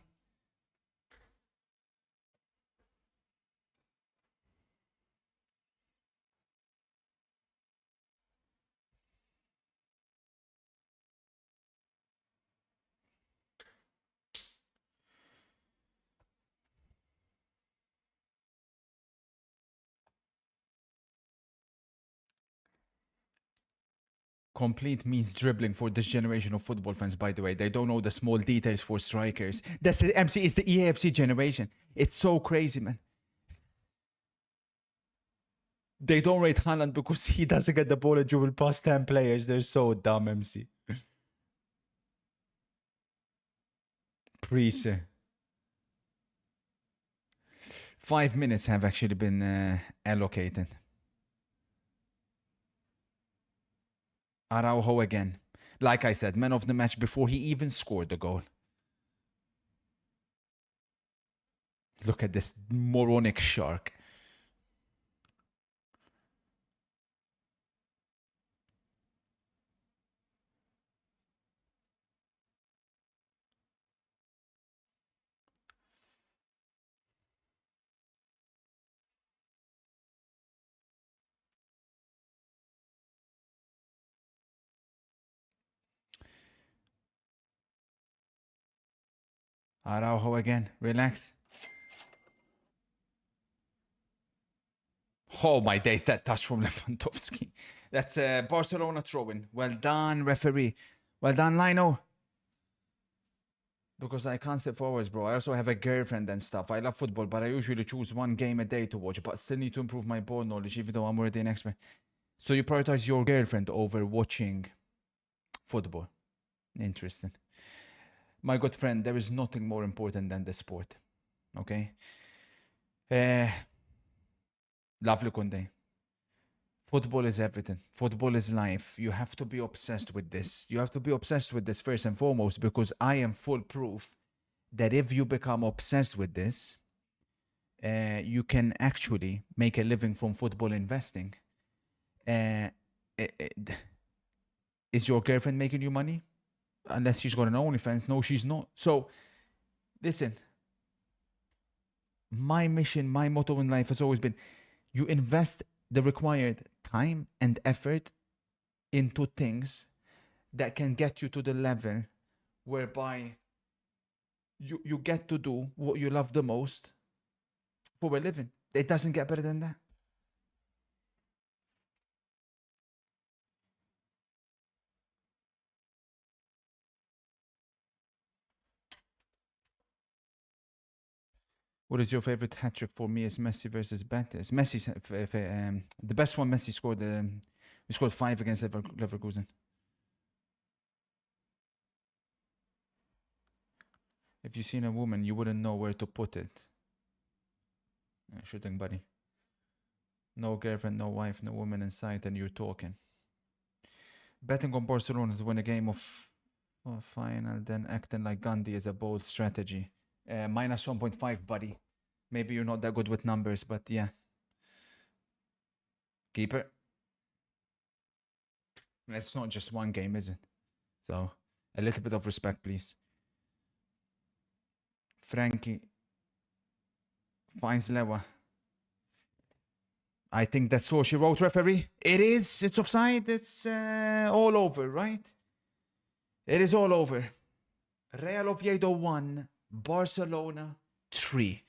Complete means dribbling for this generation of football fans, by the way. They don't know the small details for strikers. That's the MC, is the EAFC generation. It's so crazy, man. They don't rate Haaland because he doesn't get the ball and dribble past 10 players. They're so dumb, MC. Priest. 5 minutes have actually been allocated. Araujo again. Like I said, man of the match before he even scored the goal. Look at this moronic shark. Araujo again. Relax. Oh my days, that touch from Lewandowski. That's Barcelona throw-in. Well done, referee. Well done, Lino. Because I can't step forwards, bro. I also have a girlfriend and stuff. I love football, but I usually choose one game a day to watch. But still need to improve my ball knowledge, even though I'm already an expert. So you prioritize your girlfriend over watching football. Interesting. My good friend, there is nothing more important than the sport. Okay? Lovely Kunde. Football is everything. Football is life. You have to be obsessed with this. You have to be obsessed with this first and foremost, because I am full proof that if you become obsessed with this, you can actually make a living from football investing. Is your girlfriend making you money? Unless she's got an OnlyFans. No, she's not. So, listen. My mission, my motto in life has always been, you invest the required time and effort into things that can get you to the level whereby you get to do what you love the most for a living. It doesn't get better than that. What is your favorite hat trick? For me is Messi versus Betis. Messi, the best one. Messi scored. He scored 5 against Leverkusen. If you seen a woman, you wouldn't know where to put it. Shooting, buddy. No girlfriend, no wife, no woman in sight, and you're talking. Betting on Barcelona to win a game of final, then acting like Gandhi is a bold strategy. Minus 1.5, buddy. Maybe you're not that good with numbers, but yeah. Keeper. It's not just one game, is it? So, a little bit of respect, please. Frankie finds Lewa. I think that's all she wrote, referee. It is. It's offside. It's all over, right? It is all over. Real Oviedo 1, Barcelona 3.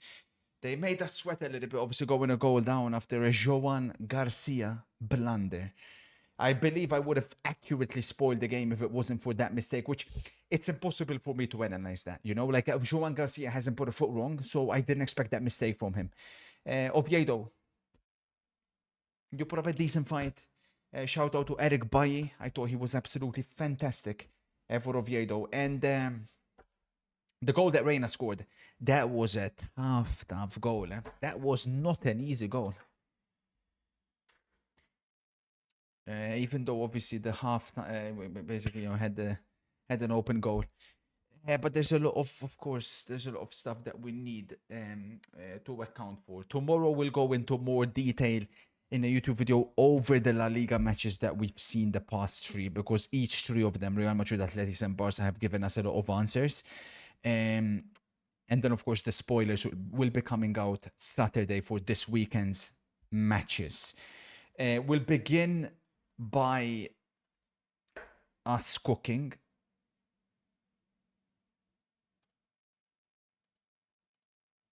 They made us sweat a little bit, obviously going a goal down after a Joan Garcia blunder. I believe I would have accurately spoiled the game if it wasn't for that mistake, which it's impossible for me to analyze that. You know, like Joan Garcia hasn't put a foot wrong, so I didn't expect that mistake from him. Oviedo, you put up a decent fight. Shout out to Eric Bailly. I thought he was absolutely fantastic for Oviedo. And the goal that Reina scored, that was a tough goal. That was not an easy goal. Even though obviously the half basically had an open goal. But there's a lot of course, there's a lot of stuff that we need to account for. Tomorrow we'll go into more detail in a YouTube video over the La Liga matches that we've seen the past 3, because each 3 of them, Real Madrid, Atletico and Barca, have given us a lot of answers. And then of course the spoilers will be coming out Saturday for this weekend's matches. We'll begin by us cooking.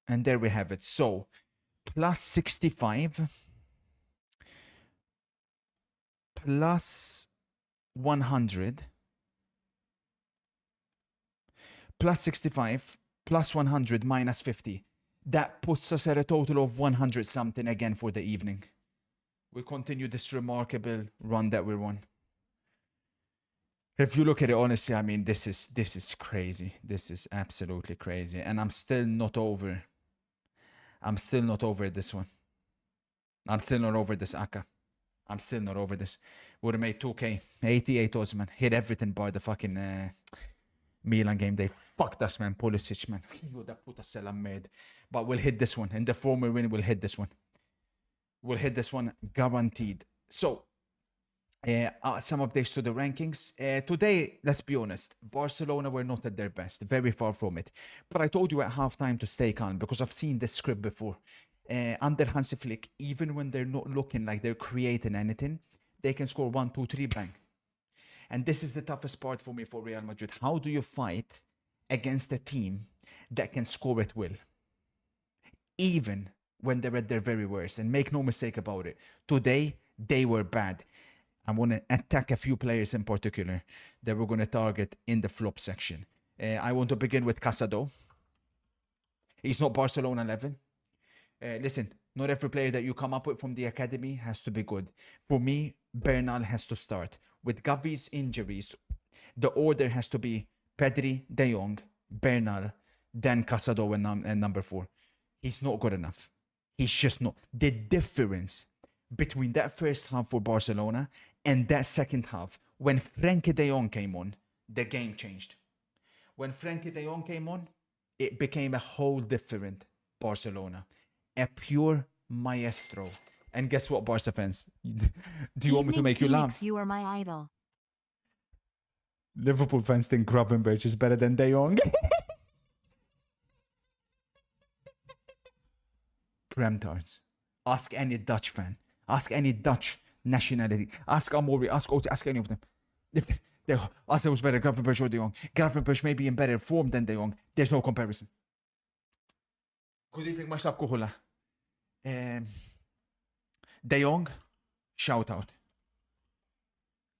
And there we have it. So, plus 65, plus 100, plus 65, plus 100, minus 50. That puts us at a total of 100 something again for the evening. We continue this remarkable run that we're on. If you look at it honestly, I mean, this is crazy. This is absolutely crazy. And I'm still not over. I'm still not over this one. I'm still not over this Aka. I'm still not over this. Would have made 2K. 88 odds, man. Hit everything by the fucking Milan game. They fucked us, man. Pulisic, man. But we'll hit this one. In the former win, we'll hit this one. We'll hit this one guaranteed. So, some updates to the rankings. Today, let's be honest, Barcelona were not at their best. Very far from it. But I told you at halftime to stay calm, because I've seen this script before. Under Hansi Flick, even when they're not looking like they're creating anything, they can score 1, 2, 3, bang. And this is the toughest part for me for Real Madrid. How do you fight against a team that can score at will? Even when they're at their very worst. And make no mistake about it, today they were bad. I want to attack a few players in particular that we're going to target in the flop section. I want to begin with Casado. He's not Barcelona level. Listen, not every player that you come up with from the academy has to be good. For me, Bernal has to start. With Gavi's injuries, the order has to be Pedri, De Jong, Bernal, then Casado and number 4. He's not good enough. He's just not. The difference between that first half for Barcelona and that second half, when Frenkie de Jong came on, the game changed. When Frenkie de Jong came on, it became a whole different Barcelona. A pure maestro. And guess what, Barca fans? Do you want me to make you laugh? You are my idol. Liverpool fans think Gravenberch is better than De Jong. Premtards. Ask any Dutch fan. Ask any Dutch nationality. Ask Amori. Ask Oti. Ask any of them. If they ask who's better, Gravenberch or De Jong. Gravenberch may be in better form than De Jong. There's no comparison. Good evening, Mashlaf Kuhula. De Jong, shout out.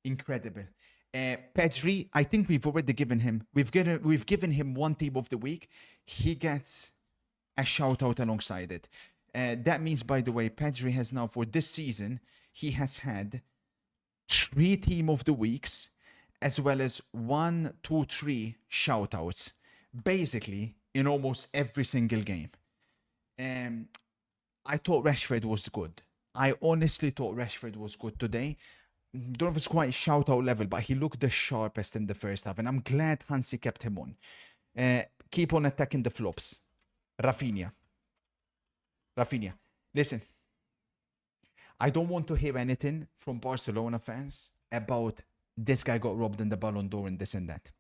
Incredible. Pedri, I think we've already given him. We've given him one team of the week. He gets a shout out alongside it. That means, by the way, Pedri has now, for this season, he has had 3 team of the weeks, as well as 1, 2, 3 shout outs, basically in almost every single game. I thought Rashford was good. I honestly thought Rashford was good today. Don't know if it's quite shout out level, but he looked the sharpest in the first half, and I'm glad Hansi kept him on. Keep on attacking the flops. Rafinha. Listen, I don't want to hear anything from Barcelona fans about this guy got robbed in the Ballon d'Or and this and that.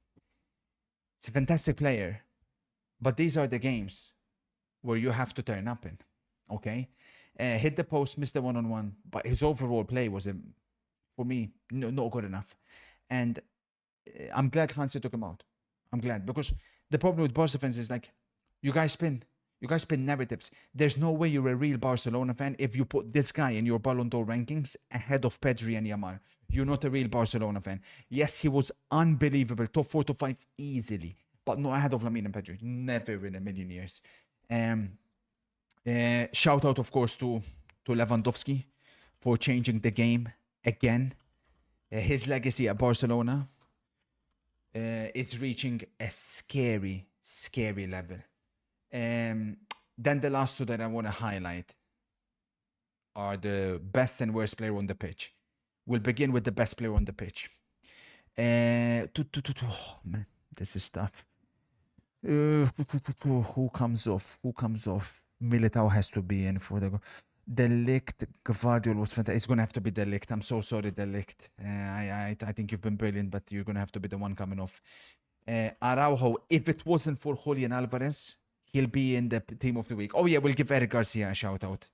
It's a fantastic player, but these are the games where you have to turn up in, okay? Hit the post, missed the one-on-one, but his overall play was, for me, not good enough. And I'm glad Hansi took him out. I'm glad, because the problem with Barca fans is like, you guys spin narratives. There's no way you're a real Barcelona fan if you put this guy in your Ballon d'Or rankings ahead of Pedri and Yamal. You're not a real Barcelona fan. Yes, he was unbelievable. Top 4 to 5 easily, but not ahead of Lamine and Pedri. Never in a million years. Shout out, of course, to Lewandowski for changing the game again. His legacy at Barcelona is reaching a scary, scary level. Then the last 2 that I want to highlight are the best and worst player on the pitch. We'll begin with the best player on the pitch. Oh, man, this is tough. Who comes off? Militao has to be in for the De Ligt. Gvardiol was fantastic. It's going to have to be De Ligt. I'm so sorry, De Ligt. I think you've been brilliant, but you're going to have to be the one coming off. Araujo, if it wasn't for Julian Alvarez, he'll be in the team of the week. Oh yeah, we'll give Eric Garcia a shout out.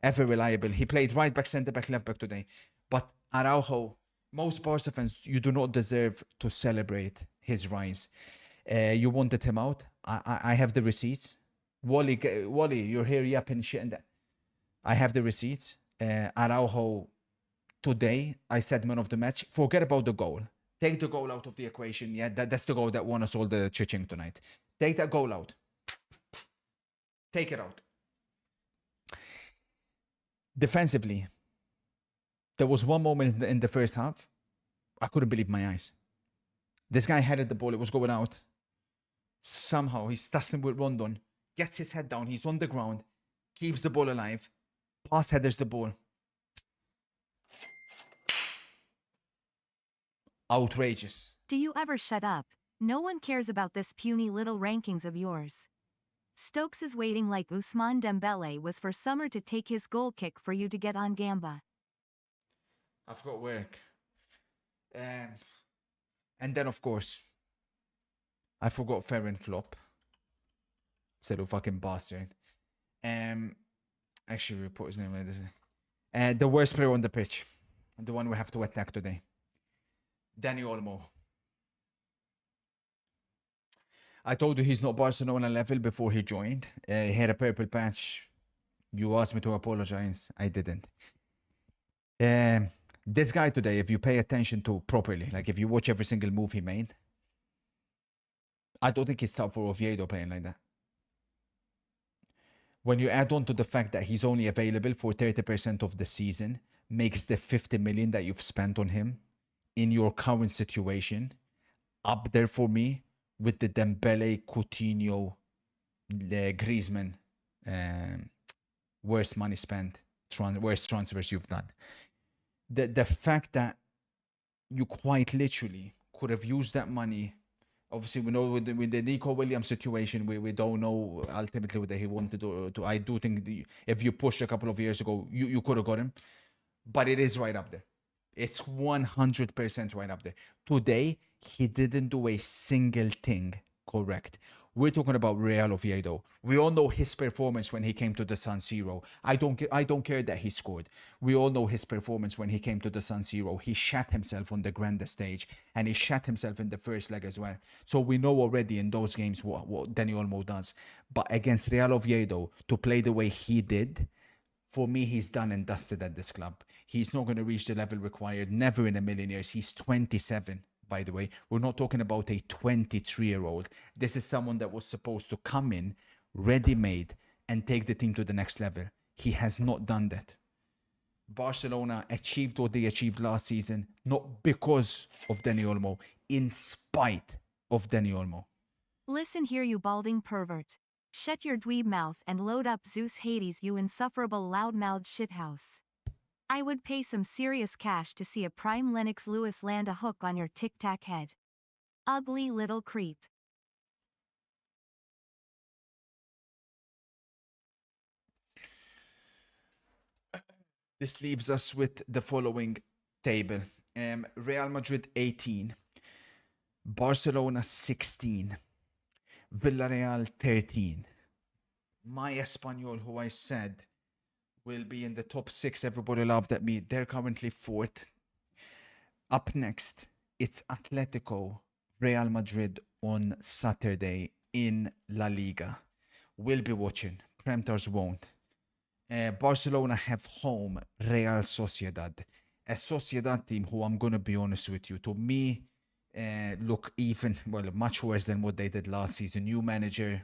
Ever reliable. He played right back, centre back, left back today. But Araujo, most Barca fans, you do not deserve to celebrate his rise. You wanted him out. I have the receipts. Wally, you're here yapping shit and that. I have the receipts. Araujo, today, I said man of the match. Forget about the goal. Take the goal out of the equation. Yeah, that's the goal that won us all the chiching tonight. Take that goal out. Take it out. Defensively, there was one moment in the first half, I couldn't believe my eyes. This guy headed the ball, it was going out. Somehow, he's tussling with Rondon, gets his head down, he's on the ground, keeps the ball alive, pass headers the ball. Outrageous. Do you ever shut up? No one cares about this puny little rankings of yours. Stokes is waiting like Ousmane Dembele was for summer to take his goal kick for you to get on Gamba. I've got work. And then, of course, I forgot Ferrin Flop. Said a fucking bastard. Actually, we put his name like this. The worst player on the pitch. The one we have to attack today. Dani Olmo. I told you he's not Barcelona level before he joined. He had a purple patch. You asked me to apologize. I didn't. This guy today, if you pay attention to properly, like if you watch every single move he made, I don't think he's out for Oviedo playing like that. When you add on to the fact that he's only available for 30% of the season, makes the 50 million that you've spent on him in your current situation up there for me with the Dembele, Coutinho, the Griezmann, worst money spent, worst transfers you've done. The fact that you quite literally could have used that money. Obviously, we know with the Nico Williams situation, we don't know ultimately whether he wanted to. I do think if you pushed a couple of years ago, you could have got him. But it is right up there. It's 100% right up there. Today, he didn't do a single thing correct. We're talking about Real Oviedo. We all know his performance when he came to the San Siro. I don't care that he scored. We all know his performance when he came to the San Siro. He shat himself on the grandest stage, and he shat himself in the first leg as well. So we know already in those games what Dani Olmo does. But against Real Oviedo, to play the way he did, for me, he's done and dusted at this club. He's not going to reach the level required. Never in a million years. He's 27. By the way, we're not talking about a 23-year-old. This is someone that was supposed to come in ready-made, and take the team to the next level. He has not done that. Barcelona achieved what they achieved last season, not because of Dani Olmo, in spite of Dani Olmo. Listen here, you balding pervert. Shut your dweeb mouth and load up Zeus Hades, you insufferable loudmouthed shithouse. I would pay some serious cash to see a prime Lennox Lewis land a hook on your tic-tac head. Ugly little creep. This leaves us with the following table. Real Madrid 18, Barcelona 16, Villarreal 13. My Espanyol, who I said will be in the top 6, everybody laughed at me. They're currently 4th. Up next, it's Atletico Real Madrid on Saturday in La Liga. We'll be watching. Premtars won't. Barcelona have home Real Sociedad. A Sociedad team who, I'm going to be honest with you, to me, look even, well, much worse than what they did last season. New manager.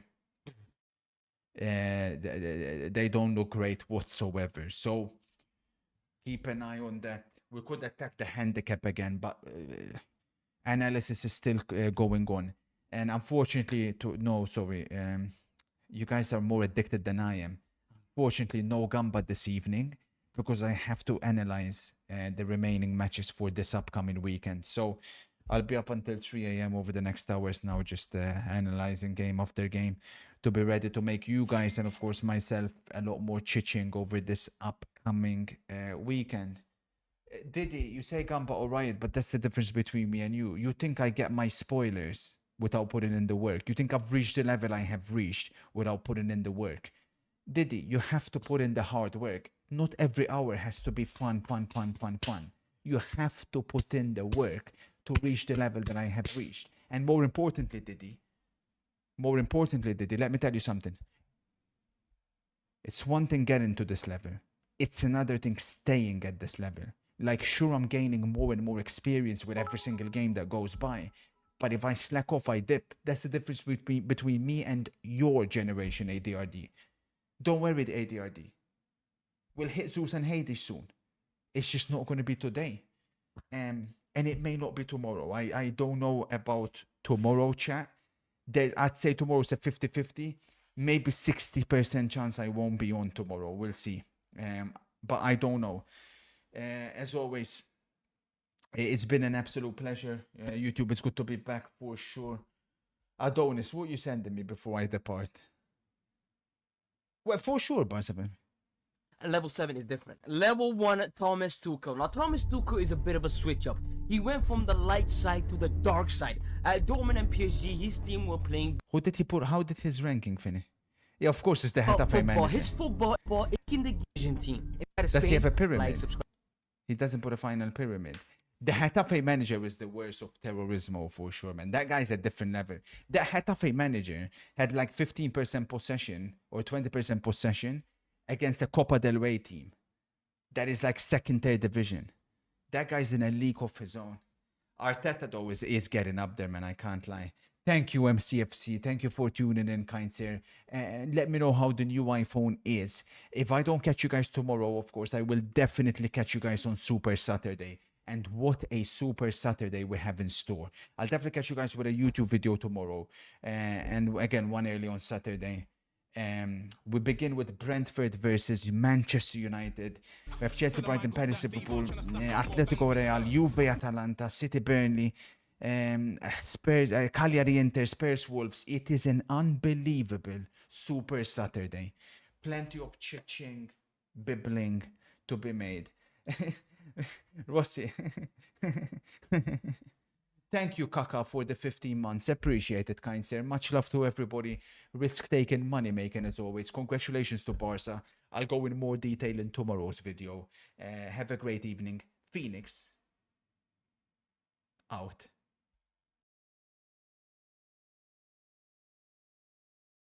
They don't look great whatsoever. So keep an eye on that. We could attack the handicap again, but analysis is still going on. And unfortunately, you guys are more addicted than I am. Fortunately, no Gamba this evening because I have to analyze the remaining matches for this upcoming weekend. So I'll be up until 3 a.m. over the next hours now, just analyzing game after game to be ready to make you guys and, of course, myself a lot more chitching over this upcoming weekend. Diddy, you say Gamba, all right, but that's the difference between me and you. You think I get my spoilers without putting in the work. You think I've reached the level I have reached without putting in the work. Diddy, you have to put in the hard work. Not every hour has to be fun. You have to put in the work to reach the level that I have reached. And more importantly, Diddy, let me tell you something. It's one thing getting to this level. It's another thing staying at this level. Like, sure, I'm gaining more and more experience with every single game that goes by. But if I slack off, I dip. That's the difference between me and your generation, ADRD. Don't worry, ADRD. We'll hit Zeus and Hades soon. It's just not going to be today. And it may not be tomorrow. I don't know about tomorrow, chat. I'd say tomorrow's a 50-50. Maybe 60% chance I won't be on tomorrow. We'll see. But I don't know. As always, it's been an absolute pleasure. YouTube, it's good to be back for sure. Adonis, what you sending me before I depart? Well, for sure, Barcelona. Level 7 is different. Level 1, Thomas Tuchel. Now, Thomas Tuchel is a bit of a switch up. He went from the light side to the dark side. At Dortmund and PSG, his team were playing. How did his ranking finish? Yeah, of course, it's the Getafe manager. His football in the division team. Does he have a pyramid? He doesn't put a final pyramid. The Getafe manager is the worst of terrorismo for sure, man. That guy's a different level. The Getafe manager had like 15% possession or 20% possession against a Copa del Rey team that is like second, third division. That guy's in a league of his own. Arteta, though, is getting up there, man. I can't lie. Thank you, MCFC. Thank you for tuning in, kind sir. And let me know how the new iPhone is. If I don't catch you guys tomorrow, of course, I will definitely catch you guys on Super Saturday. And what a Super Saturday we have in store. I'll definitely catch you guys with a YouTube video tomorrow. And again, one early on Saturday. We begin with Brentford versus Manchester United. We have Chelsea, Brighton, Paris, Liverpool, Atletico Real, Juve, Atalanta, City, Burnley, Spurs, Cagliari, Inter, Spurs, Wolves. It is an unbelievable Super Saturday. Plenty of chitching, bibbling to be made. Rossi. Thank you, Kaka, for the 15 months. Appreciate it, kind sir. Much love to everybody. Risk-taking, money-making as always. Congratulations to Barca. I'll go in more detail in tomorrow's video. Have a great evening. Phoenix out.